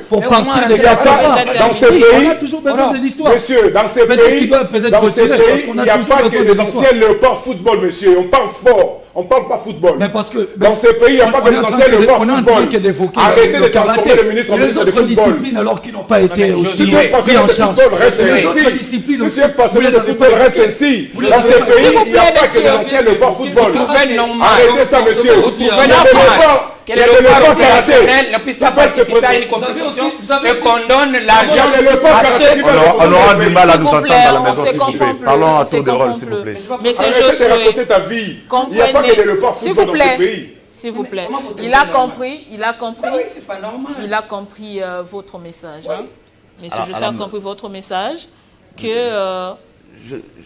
pour partir des capables. Dans ce pays, on a toujours besoin de l'histoire. Monsieur, dans ces pays, il n'y a pas que les anciens Léopards football, monsieur. On parle sport. On ne parle pas football. Mais parce que dans ces pays, il n'y a pas que les anciens Léopards football. Arrêtez de transformer le ministre de football. Disciplines alors qu'ils n'ont pas été aussi pris en charge. Les autres disciplines aussi. Passionné de football reste ainsi. Dans ces pays, il n'y a pas que les anciens Léopards football. Arrêtez ça, monsieur. Que les Léopards opérationnels ne puissent pas participer à une compétition et qu'on donne l'argent à ceux... On aura du mal à nous entendre à la maison, s'il vous plaît. Parlons à tour de rôle, s'il vous plaît. Mais c'est juste... Arrêtez de raconter ta vie. Il n'y a pas que les Léopards football dans ce pays. S'il vous plaît. Il a compris. Oui, c'est pas normal. Il a compris votre message. Monsieur José a compris votre message que...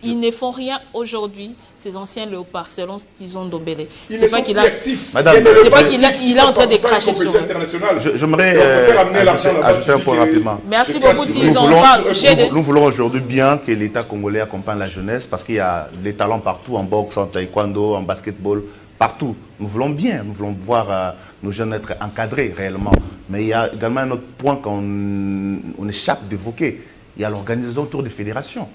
ils ne font rien aujourd'hui, ces anciens Léopards, selon Tison Dombele. C'est pas qu'il a... C'est pas qu'il est en train de cracher sur eux. J'aimerais ajouter un point rapidement. Merci beaucoup, Tison. Nous voulons aujourd'hui bien que l'État congolais accompagne la jeunesse parce qu'il y a des talents partout, en boxe, en taekwondo, en basketball, partout. Nous voulons bien, nous voulons voir nos jeunes être encadrés réellement. Mais il y a également un autre point qu'on échappe d'évoquer. Il y a l'organisation autour des fédérations.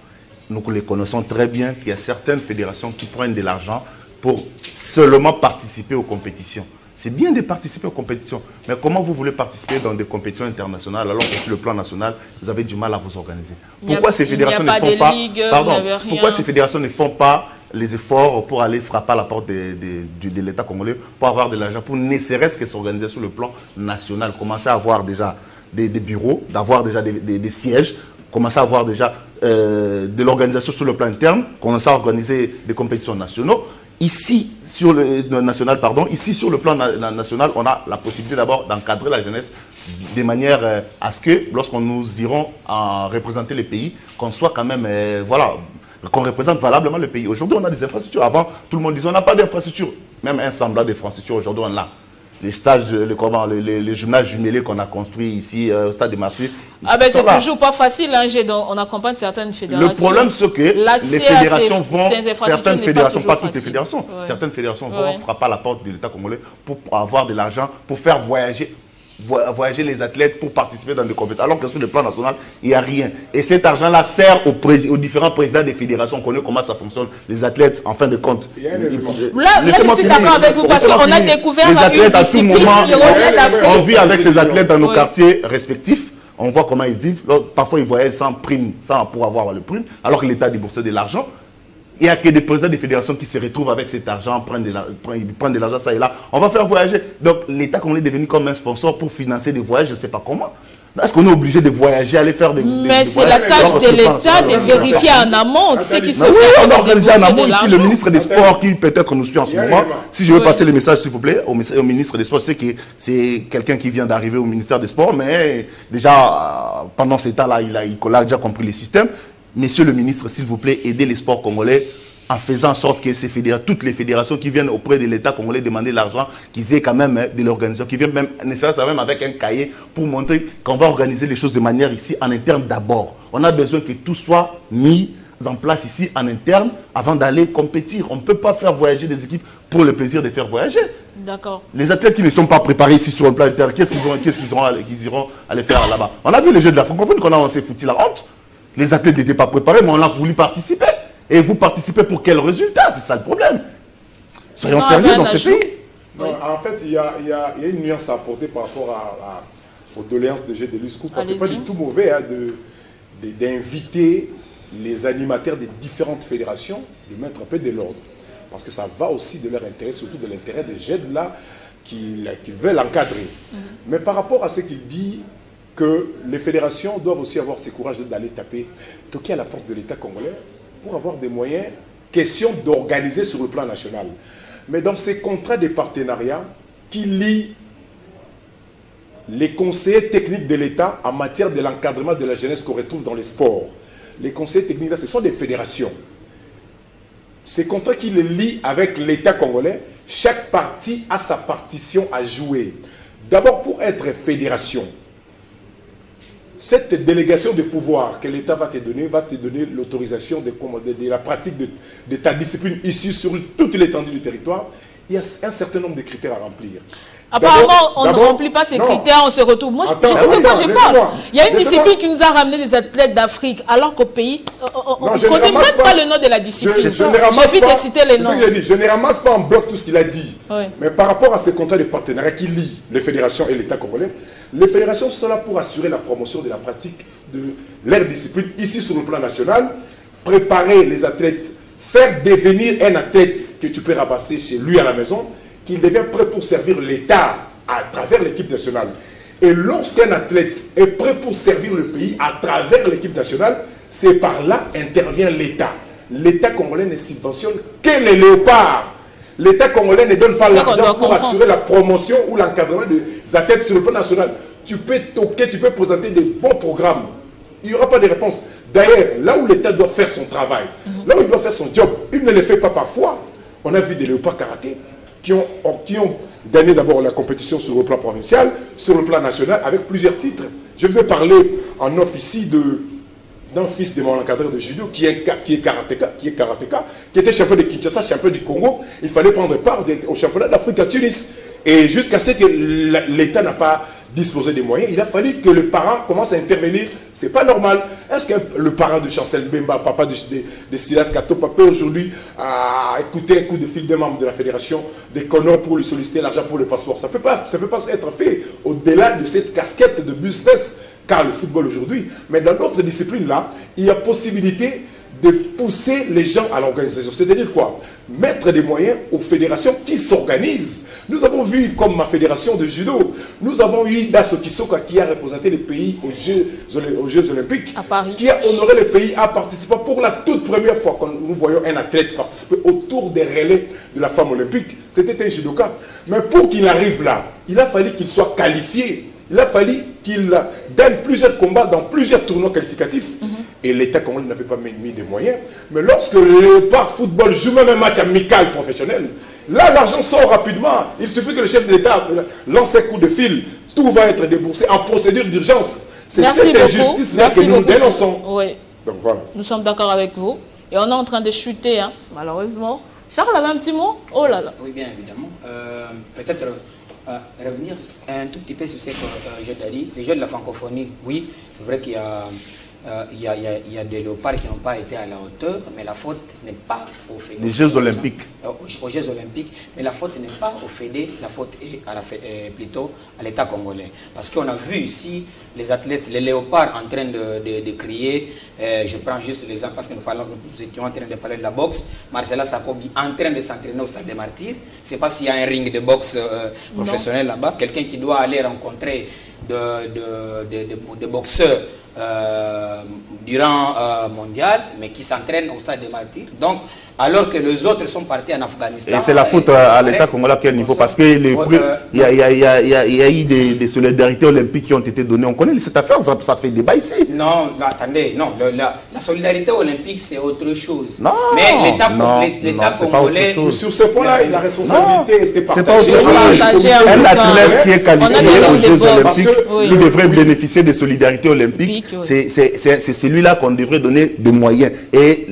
Nous les connaissons très bien qu'il y a certaines fédérations qui prennent de l'argent pour seulement participer aux compétitions. C'est bien de participer aux compétitions, mais comment vous voulez participer dans des compétitions internationales alors que sur le plan national, vous avez du mal à vous organiser? Pourquoi ces fédérations ne font pas... Pardon, pourquoi ces fédérations ne font pas les efforts pour aller frapper à la porte de l'État congolais pour avoir de l'argent, pour ne serait-ce que s'organiser sur le plan national, commencer à avoir déjà des bureaux, d'avoir déjà des sièges, commencer à avoir déjà de l'organisation sur le plan interne, commencer à organiser des compétitions nationales. Ici, sur le national, ici sur le plan national, on a la possibilité d'abord d'encadrer la jeunesse de manière à ce que, lorsqu'on nous irons à représenter le pays, qu'on soit quand même, voilà, qu'on représente valablement le pays. Aujourd'hui, on a des infrastructures. Avant, tout le monde disait, on n'a pas d'infrastructure. Même un semblant d'infrastructure, aujourd'hui, on l'a. Les stages, les gymnases jumelés qu'on a construits ici au stade de Marseille. Ah ben c'est toujours pas facile, hein, on accompagne certaines fédérations. Le problème c'est que les fédérations vont, certaines fédérations, pas toutes les fédérations, certaines fédérations vont frapper à la porte de l'État congolais pour avoir de l'argent, pour faire voyager les athlètes pour participer dans des compétitions. Alors que sur le plan national, il n'y a rien. Et cet argent-là sert aux différents présidents des fédérations. On connaît comment ça fonctionne, les athlètes, en fin de compte. Là je suis d'accord avec vous parce qu'on a découvert les athlètes à tout moment, on vit avec ces athlètes dans nos quartiers respectifs. On voit comment ils vivent. Parfois, ils voyagent sans prime, sans pour avoir le prime, alors que l'État déboursait de l'argent. Il n'y a que des présidents des fédérations qui se retrouvent avec cet argent, prennent de l'argent, ça et là. On va faire voyager. Donc, l'État congolais est devenu comme un sponsor pour financer des voyages, je ne sais pas comment. Est-ce qu'on est obligé de voyager, aller faire des Mais c'est la tâche de l'État de vérifier en amont ce qui se fait. Oui, on a organisé en amont ici le ministre des Sports qui peut-être nous suit en ce moment. Si je veux passer les messages, s'il vous plaît, au ministre des Sports, je sais que c'est quelqu'un qui vient d'arriver au ministère des Sports, mais déjà, pendant ces temps-là, il a déjà compris les systèmes. Monsieur le ministre, s'il vous plaît, aidez les sports congolais en faisant en sorte que toutes les fédérations qui viennent auprès de l'État congolais demander l'argent, qu'ils aient quand même de l'organisation, qui viennent même, nécessairement même avec un cahier pour montrer qu'on va organiser les choses de manière ici en interne d'abord. On a besoin que tout soit mis en place ici en interne avant d'aller compétir. On ne peut pas faire voyager des équipes pour le plaisir de faire voyager. D'accord. Les athlètes qui ne sont pas préparés ici sur le plan interne, qu'est-ce qu'ils iront aller faire là-bas? On a vu les Jeux de la francophonie qu'on a foutu la honte. Les athlètes n'étaient pas préparés, mais on a voulu participer. Et vous participez pour quel résultat? C'est ça le problème. Soyons sérieux dans ce pays. Non, en fait, il y a une nuance à apporter par rapport aux doléances de G de l'USCO. Parce que ce n'est pas du tout mauvais hein, d'inviter les animateurs des différentes fédérations de mettre un peu de l'ordre. Parce que ça va aussi de leur intérêt, surtout de l'intérêt des jeunes là, qu'il veut l'encadrer. Mais par rapport à ce qu'il dit, que les fédérations doivent aussi avoir ce courage d'aller toquer à la porte de l'État congolais pour avoir des moyens, question d'organiser sur le plan national. Mais dans ces contrats de partenariat qui lient les conseillers techniques de l'État en matière de l'encadrement de la jeunesse qu'on retrouve dans les sports, les conseillers techniques, là, ce sont des fédérations. Ces contrats qui les lient avec l'État congolais, chaque partie a sa partition à jouer. D'abord, pour être fédération, cette délégation de pouvoir que l'État va te donner l'autorisation de la pratique de ta discipline ici sur toute l'étendue du territoire. Il y a un certain nombre de critères à remplir. Apparemment, on ne remplit pas ces critères, on se retrouve. Moi, je sais de quoi je parle. Il y a une discipline qui nous a ramené des athlètes d'Afrique, alors qu'au pays, on ne connaît même pas le nom de la discipline. J'évite de citer les noms. Je ne ramasse pas en bloc tout ce qu'il a dit. Oui. Mais par rapport à ces contrats de partenariat qui lient les fédérations et l'État congolais, les fédérations sont là pour assurer la promotion de la pratique de leur discipline ici sur le plan national, préparer les athlètes, faire devenir un athlète que tu peux ramasser chez lui à la maison, qu'il devient prêt pour servir l'État à travers l'équipe nationale. Et lorsqu'un athlète est prêt pour servir le pays à travers l'équipe nationale, c'est par là intervient l'État. L'État congolais ne subventionne que les léopards. L'État congolais ne donne pas l'argent pour assurer la promotion ou l'encadrement des athlètes sur le plan national. Tu peux toquer, tu peux présenter des bons programmes. Il n'y aura pas de réponse. D'ailleurs, là où l'État doit faire son travail, là où il doit faire son job, il ne le fait pas parfois. On a vu des léopards karaté qui ont gagné d'abord la compétition sur le plan provincial, sur le plan national, avec plusieurs titres. Je vous ai parlé en off ici d'un fils de mon encadreur de judo qui est karatéka, qui était champion de Kinshasa, champion du Congo. Il fallait prendre part au championnat d'Afrique à Tunis. Et jusqu'à ce que l'État n'a pas disposé des moyens, il a fallu que le parent commence à intervenir. C'est pas normal. Est-ce que le parent de Chancel Mbemba, papa de Silas Kato, peut aujourd'hui écouter un coup de fil des membres de la fédération des Conors pour lui solliciter l'argent pour le passeport? Ça peut pas être fait au-delà de cette casquette de business qu'a le football aujourd'hui. Mais dans d'autres disciplines là, il y a possibilité de pousser les gens à l'organisation. C'est-à-dire quoi? Mettre des moyens aux fédérations qui s'organisent. Nous avons vu, comme ma fédération de judo, nous avons eu Dasso Kisoka qui a représenté le pays aux Jeux Olympiques, à Paris, qui a honoré le pays à participer pour la toute première fois quand nous voyons un athlète participer autour des relais de la femme olympique. C'était un judoka. Mais pour qu'il arrive là, il a fallu qu'il soit qualifié. Il a fallu qu'il gagne plusieurs combats dans plusieurs tournois qualificatifs. Et l'État congolais n'avait pas mis des moyens. Mais lorsque le Léopard Football joue même un match amical professionnel, là l'argent sort rapidement. Il suffit que le chef de l'État lance un coup de fil. Tout va être déboursé en procédure d'urgence. C'est cette injustice-là que nous dénonçons. Oui. Donc voilà. Nous sommes d'accord avec vous. Et on est en train de chuter, hein, malheureusement. Charles avait un petit mot? Oh là là. Oui, bien évidemment. Peut-être... revenir un tout petit peu sur ce que j'ai dit. Les Jeux de la francophonie, oui, c'est vrai qu'il y a des léopards qui n'ont pas été à la hauteur, mais la faute n'est pas au Fédé. Les Jeux olympiques. Aux Jeux olympiques, mais la faute n'est pas au Fédé, la faute est plutôt à l'État congolais. Parce qu'on a vu ici les athlètes, les léopards en train de crier. Je prends juste l'exemple parce que nous étions en train de parler de la boxe. Marcela Sakobi en train de s'entraîner au Stade des Martyrs. Je ne sais pas s'il y a un ring de boxe professionnel là-bas. Quelqu'un qui doit aller rencontrer des boxeurs durant mondial, mais qui s'entraînent au Stade des Martyrs. Donc, alors que les autres sont partis en Afghanistan. Et c'est la faute à l'État congolais à quel niveau? Parce qu'il y a eu des solidarités olympiques qui ont été données. On connaît cette affaire, ça fait débat ici. Non, attendez, non. La solidarité olympique, c'est autre chose. Non, mais l'État congolais... Sur ce point-là, la responsabilité était partagée. C'est pas autre chose. Un athlète qui est qualifié aux Jeux olympiques, il devrait bénéficier des solidarités olympiques. C'est celui-là qu'on devrait donner des moyens. Et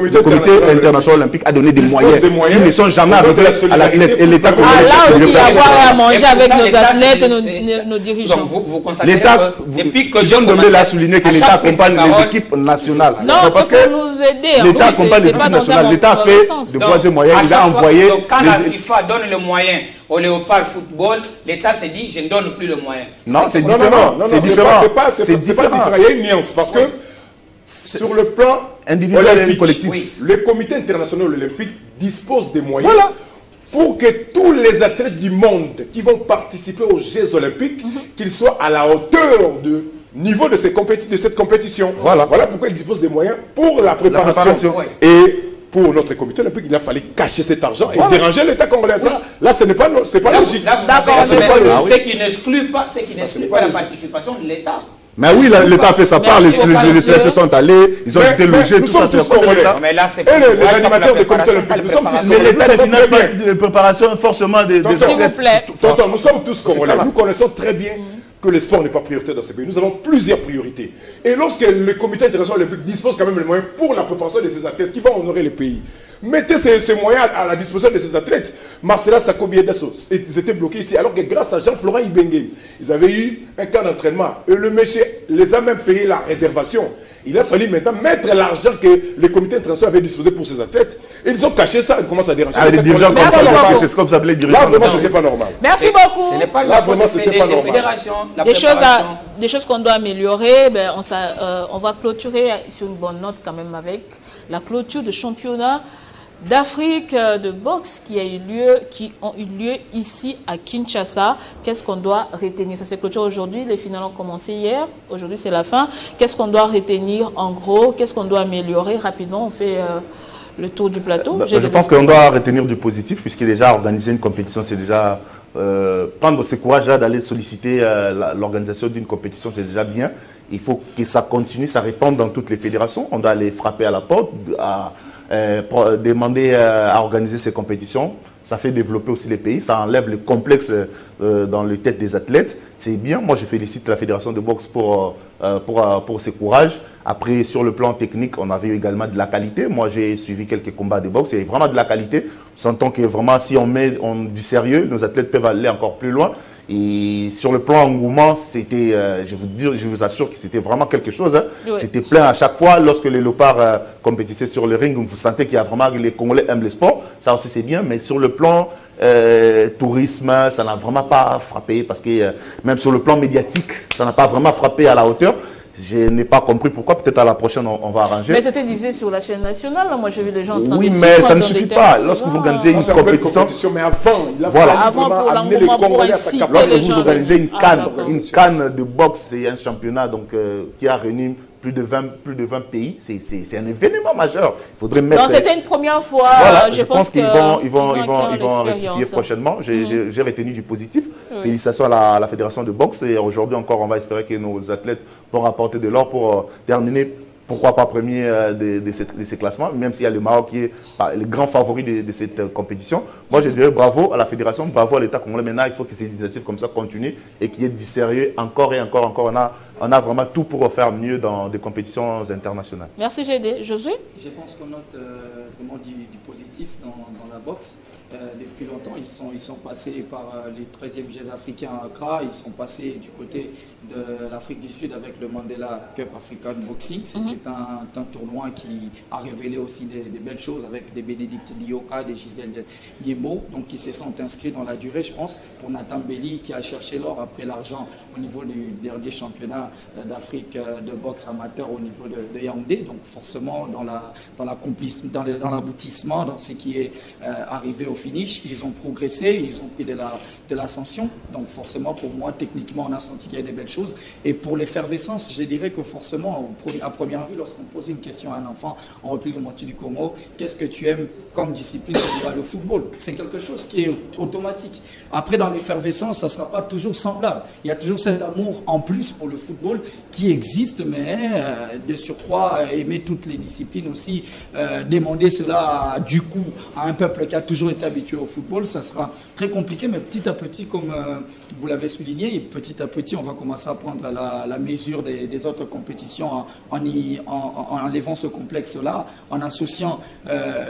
le comité international olympique a donné des moyens qui ne sont jamais arrivés à l'athlète. Et l'État congolais... là aussi, il y a à manger avec nos athlètes et nos dirigeants. Donc vous constatez que depuis que Jean Domé l'a souligné que l'État accompagne les équipes nationales. Non, c'est pour nous aider. L'État accompagne les équipes nationales. L'État a fait de voies et moyens. Il a envoyé... Quand la FIFA donne le moyen au Léopard Football, l'État s'est dit, je ne donne plus le moyen. Non, c'est différent. C'est différent. Il y a une nuance parce que sur le plan individuel et collectif, le comité international olympique dispose des moyens pour que tous les athlètes du monde qui vont participer aux Jeux Olympiques, qu'ils soient à la hauteur de niveau de cette compétition. Voilà pourquoi ils disposent des moyens pour la préparation. Et pour notre comité olympique, il a fallu cacher cet argent et déranger l'État congolais. Là, ce n'est pas logique. Ce qui n'exclut pas la participation de l'État. Mais oui, l'État a fait sa part, les athlètes sont allés, ils ont été logés, tout ça, c'est mais là, c'est les animateurs des comités olympiques, nous sommes tous mais l'État ne finance pas de préparation forcément des athlètes. Nous sommes tous congolais, nous connaissons très bien que le sport n'est pas prioritaire dans ces pays. Nous avons plusieurs priorités. Et lorsque le comité international olympique dispose quand même les moyens pour la préparation de ces athlètes qui vont honorer les pays, mettez ces moyens à la disposition de ces athlètes. Marcela Sakobi et Dasso, ils étaient bloqués ici, alors que grâce à Jean-Florent Ibenge, ils avaient eu un camp d'entraînement. Et le monsieur les a même payé la réservation. Il a fallu maintenant mettre l'argent que le comité international avait disposé pour ces athlètes. Et ils ont caché ça, ils commencent à déranger. Les dirigeants comme ça, c'est comme ça, les dirigeants. Là, vraiment, c'était pas normal. Merci beaucoup. Ce n'est pas là, vraiment, c'était pas normal. Des choses qu'on doit améliorer. Ben, on va clôturer sur une bonne note quand même avec la clôture de championnat d'Afrique de boxe qui ont eu lieu ici à Kinshasa. Qu'est-ce qu'on doit retenir? Ça s'est clôturé aujourd'hui, les finales ont commencé hier, aujourd'hui c'est la fin. Qu'est-ce qu'on doit retenir en gros? Qu'est-ce qu'on doit améliorer? Rapidement, on fait le tour du plateau. Je pense qu'on doit retenir du positif, puisque déjà organiser une compétition, c'est déjà prendre ce courage-là d'aller solliciter l'organisation d'une compétition, c'est déjà bien. Il faut que ça continue, ça répande dans toutes les fédérations. On doit aller frapper à la porte, demander à organiser ces compétitions. Ça fait développer aussi les pays, ça enlève le complexe dans les têtes des athlètes. C'est bien, moi je félicite la fédération de boxe pour ce courage. Après, sur le plan technique, on avait également de la qualité. Moi j'ai suivi quelques combats de boxe, il y a vraiment de la qualité. Sentons que vraiment si on met du sérieux, nos athlètes peuvent aller encore plus loin. Et sur le plan engouement, c'était, je vous assure que c'était vraiment quelque chose. Hein. Oui. C'était plein à chaque fois. Lorsque les léopards compétissaient sur le ring, vous sentez qu'il y a vraiment, les Congolais aiment le sport. Ça aussi c'est bien, mais sur le plan tourisme, ça n'a vraiment pas frappé parce que même sur le plan médiatique, ça n'a pas vraiment frappé à la hauteur. Je n'ai pas compris pourquoi. Peut-être à la prochaine, on va arranger. Mais c'était diffusé sur la chaîne nationale. Moi, j'ai vu les gens en train de... Oui, mais ça ne suffit pas. Lorsque vous organisez une compétition... Mais avant, il a fallu amener les Congolais à sa capacité. Lorsque vous organisez une canne de boxe, c'est un championnat donc, qui a réuni plus de 20 pays. C'est un événement majeur. Il faudrait mettre... Donc, c'était une première fois. Voilà, je pense qu'ils vont rectifier prochainement. J'ai retenu du positif. Oui. Félicitations à la Fédération de boxe. Et aujourd'hui encore, on va espérer que nos athlètes vont rapporter de l'or pour terminer, pourquoi pas premier de ces classements, même s'il y a le Maroc qui est le grand favori de cette compétition. Moi, je dirais bravo à la Fédération, bravo à l'État congolais. Maintenant, il faut que ces initiatives comme ça continuent et qu'il y ait du sérieux encore et encore. On a vraiment tout pour faire mieux dans des compétitions internationales. Merci GD. Josué? Je pense qu'on note vraiment du positif dans la boxe. Depuis longtemps, ils sont passés par les 13e Jeux africains à Accra, ils sont passés du côté de l'Afrique du Sud avec le Mandela Cup African Boxing. C'était un tournoi qui a révélé aussi des belles choses avec des Bénédicte Dioka, des Gisèle Niembo, donc qui se sont inscrits dans la durée, je pense, pour Nathan Belli qui a cherché l'or après l'argent au niveau du dernier championnat d'Afrique de boxe amateur au niveau de Yaoundé. Donc forcément, dans l'aboutissement, dans ce qui est arrivé au finish, ils ont progressé, ils ont pris de l'ascension. Donc forcément, pour moi, techniquement, on a senti qu'il y a des belles choses. Et pour l'effervescence, je dirais que forcément, à première vue, lorsqu'on pose une question à un enfant en République démocratique du Congo, qu'est-ce que tu aimes comme discipline? Le football. C'est quelque chose qui est automatique. Après, dans l'effervescence, ça ne sera pas toujours semblable. Il y a toujours cet amour en plus pour le football qui existe, mais de surcroît, aimer toutes les disciplines aussi, demander cela du coup à un peuple qui a toujours été habitué au football, ça sera très compliqué, mais petit à petit, comme vous l'avez souligné, petit à petit, on va commencer à prendre la mesure des autres compétitions en enlevant ce complexe-là, en associant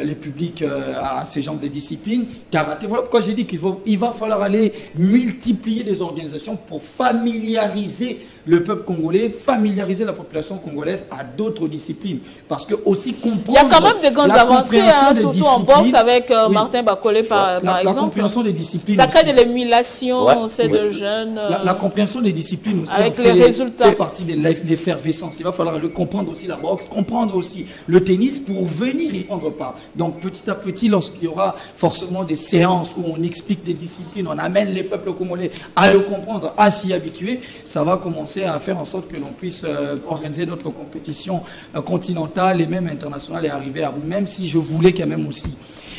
les publics à ces genres de disciplines. Karaté, voilà pourquoi j'ai dit qu'il va falloir aller multiplier les organisations pour familiariser le peuple congolais, familiariser la population congolaise à d'autres disciplines. Parce que aussi comprendre... Il y a quand même des grandes avancées, surtout en boxe avec Martin Bakwa. Bacolé, par exemple. La compréhension des disciplines. Ça crée de l'émulation, c'est de jeunes. La compréhension des disciplines aussi. Avec les résultats. Fait partie de l'effervescence. Il va falloir comprendre aussi la boxe, comprendre aussi le tennis pour venir y prendre part. Donc petit à petit, lorsqu'il y aura forcément des séances où on explique des disciplines, on amène les peuples congolais à le comprendre, à s'y habituer, ça va commencer à faire en sorte que l'on puisse organiser d'autres compétitions continentales et même internationales et arriver à bout. Même si je voulais quand même aussi,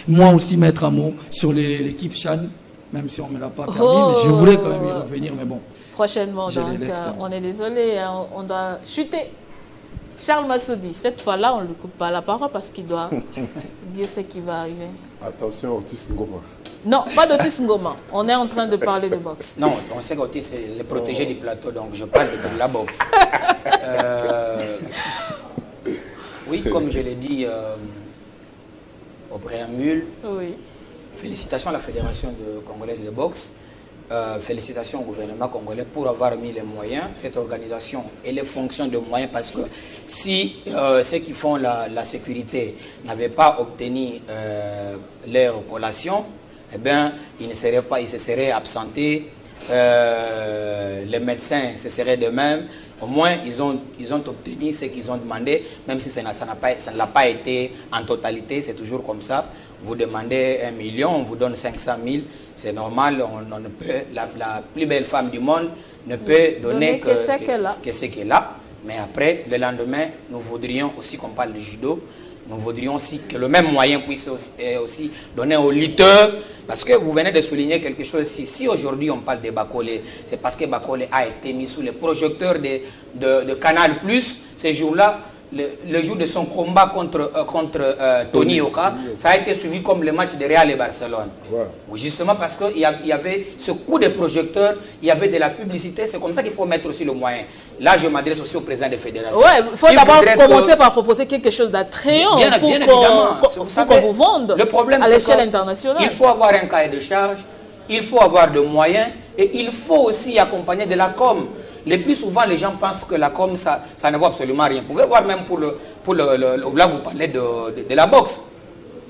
moi aussi, mettre un mot sur l'équipe Chan, même si on ne me l'a pas permis, mais je voulais quand même y revenir, mais bon. Prochainement, donc on est désolé, on doit chuter. Charles Massoudi, cette fois-là, on ne lui coupe pas la parole parce qu'il doit dire ce qui va arriver. Attention, Otis Ngoma. Non, pas d'Otis Ngoma. On est en train de parler de boxe. Non, on sait qu'Otis est le protégé du plateau, donc je parle de la boxe. Oui, comme je l'ai dit au préambule, oui. Félicitations à la Fédération congolaise de boxe. Félicitations au gouvernement congolais pour avoir mis les moyens. Cette organisation, elle est fonction de moyens parce que si ceux qui font la sécurité n'avaient pas obtenu leur collation, eh bien, ils se seraient absentés. Les médecins, ce serait de même. Au moins, ils ont obtenu ce qu'ils ont demandé, même si ça ne l'a pas été en totalité, c'est toujours comme ça. Vous demandez 1 million, on vous donne 500 000, c'est normal, on ne peut, la plus belle femme du monde ne peut donner que ce qu'elle a. Mais après, le lendemain, nous voudrions aussi qu'on parle du judo. Nous voudrions aussi que le même moyen puisse aussi donner aux lutteurs. Parce que vous venez de souligner quelque chose ici. Si aujourd'hui on parle de Bacolé, c'est parce que Bacolé a été mis sous les projecteurs de Canal+. Ces jours-là, le jour de son combat contre Tony Yoka, ça a été suivi comme le match de Real et Barcelone. Ouais. Justement parce qu'il y avait ce coup de projecteur, il y avait de la publicité, c'est comme ça qu'il faut mettre aussi le moyen. Là, je m'adresse aussi au président des fédérations. Ouais, il faut d'abord commencer par proposer quelque chose d'attrayant pour qu'on vous vende le problème, à l'échelle internationale. Il faut avoir un cahier de charge, il faut avoir de moyens et il faut aussi accompagner de la com. Le plus souvent, les gens pensent que la com, ça ne vaut absolument rien. Vous pouvez voir même là, vous parlez de la boxe.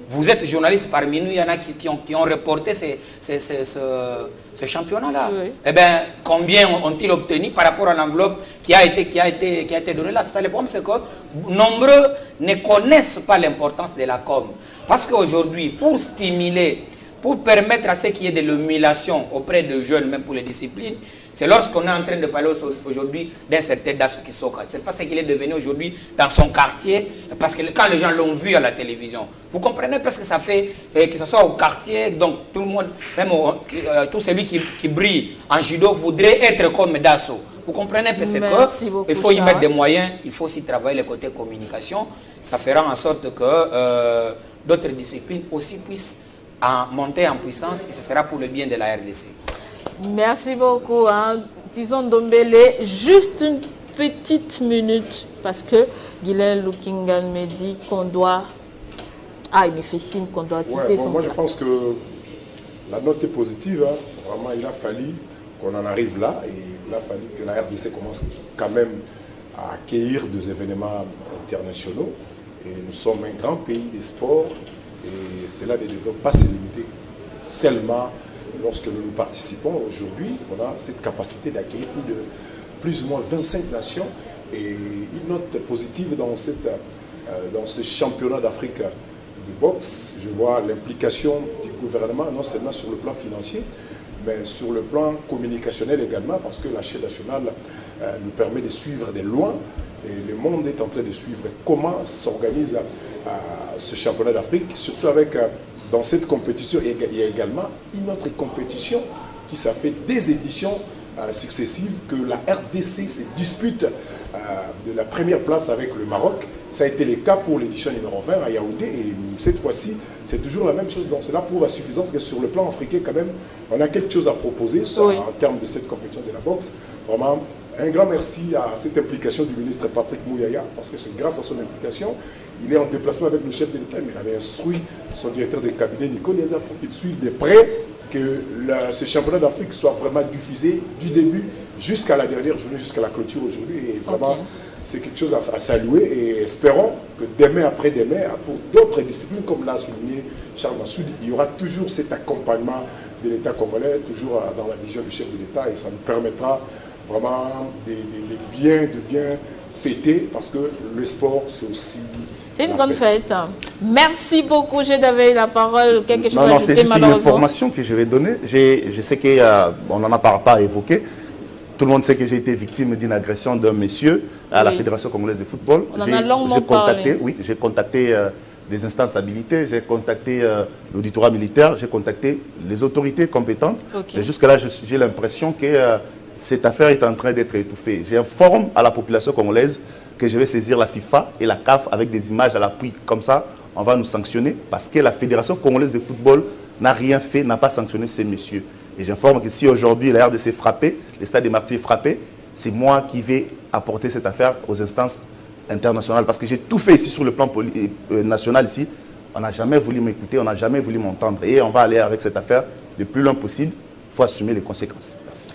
Vous êtes journaliste, parmi nous, il y en a qui ont reporté ce championnat-là. Oui. Eh bien, combien ont-ils obtenu par rapport à l'enveloppe qui a été donnée là? Le problème, c'est que nombreux ne connaissent pas l'importance de la com. Parce qu'aujourd'hui, pour stimuler, pour permettre à ce qu'il y ait de l'émulation auprès de jeunes, même pour les disciplines, c'est lorsqu'on est en train de parler aujourd'hui d'un certain Daisuke Soka. C'est pas ce qu'il est devenu aujourd'hui dans son quartier, parce que quand les gens l'ont vu à la télévision, vous comprenez parce que ça fait, que ce soit au quartier, donc tout le monde, même tout celui qui brille en judo voudrait être comme Dasso. Vous comprenez parce qu'il faut y mettre des moyens, il faut aussi travailler le côté communication. Ça fera en sorte que d'autres disciplines aussi puissent monter en puissance et ce sera pour le bien de la RDC. Merci beaucoup. Disons Ndombele, juste une petite minute parce que Guylaine Lukingan me dit qu'on doit... Ah, il me fait signe qu'on doit quitter son moi, je pense que la note est positive. Vraiment, il a fallu qu'on en arrive là et il a fallu que la RDC commence quand même à accueillir des événements internationaux. Et nous sommes un grand pays des sports. Et cela ne devrait pas se limiter seulement lorsque nous participons. Aujourd'hui, on a cette capacité d'accueillir plus ou moins 25 nations et une note positive dans ce championnat d'Afrique de boxe. Je vois l'implication du gouvernement, non seulement sur le plan financier, mais sur le plan communicationnel également, parce que la chaîne nationale nous permet de suivre de loin. Et le monde est en train de suivre comment s'organise ce championnat d'Afrique, surtout avec, dans cette compétition, il y a également une autre compétition qui ça fait des éditions successives que la RDC se dispute de la première place avec le Maroc. Ça a été le cas pour l'édition numéro 20 à Yaoundé et cette fois-ci, c'est toujours la même chose. Donc cela prouve à suffisance que sur le plan africain, quand même, on a quelque chose à proposer en termes de cette compétition de la boxe. Vraiment, un grand merci à cette implication du ministre Patrick Mouyaya, parce que c'est grâce à son implication, il est en déplacement avec le chef de l'État, mais il avait instruit son directeur de cabinet, Nico Niadia, pour qu'il suive de près que ce championnat d'Afrique soit vraiment diffusé du début jusqu'à la dernière journée, jusqu'à la clôture aujourd'hui. Et vraiment, c'est quelque chose à saluer et espérons que demain après demain, pour d'autres disciplines, comme l'a souligné Charles Massoud, il y aura toujours cet accompagnement de l'État congolais, toujours dans la vision du chef de l'État, et ça nous permettra vraiment de bien fêter, parce que le sport, c'est aussi... C'est une grande fête. Merci beaucoup. J'avais la parole. Quelque chose à ajouter, c'est juste une information que je vais donner. Je sais qu'on n'en a pas évoqué. Tout le monde sait que j'ai été victime d'une agression d'un monsieur à la Fédération congolaise de football. On en a longuement parlé. Oui, j'ai contacté les instances habilitées, j'ai contacté l'auditorat militaire, j'ai contacté les autorités compétentes. Et jusque-là, j'ai l'impression que cette affaire est en train d'être étouffée. J'informe à la population congolaise que je vais saisir la FIFA et la CAF avec des images à l'appui. Comme ça, on va nous sanctionner parce que la Fédération congolaise de football n'a rien fait, n'a pas sanctionné ces messieurs. Et j'informe que si aujourd'hui la RDC est frappée, le Stade des Martyrs est frappé, c'est moi qui vais apporter cette affaire aux instances internationales. Parce que j'ai tout fait ici sur le plan national ici. On n'a jamais voulu m'écouter, on n'a jamais voulu m'entendre. Et on va aller avec cette affaire le plus loin possible. Il faut assumer les conséquences. Merci.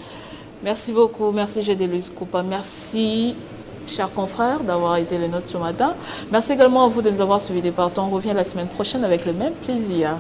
Merci beaucoup. Merci Gédéluis Koupa. Merci, chers confrères, d'avoir été les nôtres ce matin. Merci également à vous de nous avoir suivis des partants. On revient la semaine prochaine avec le même plaisir.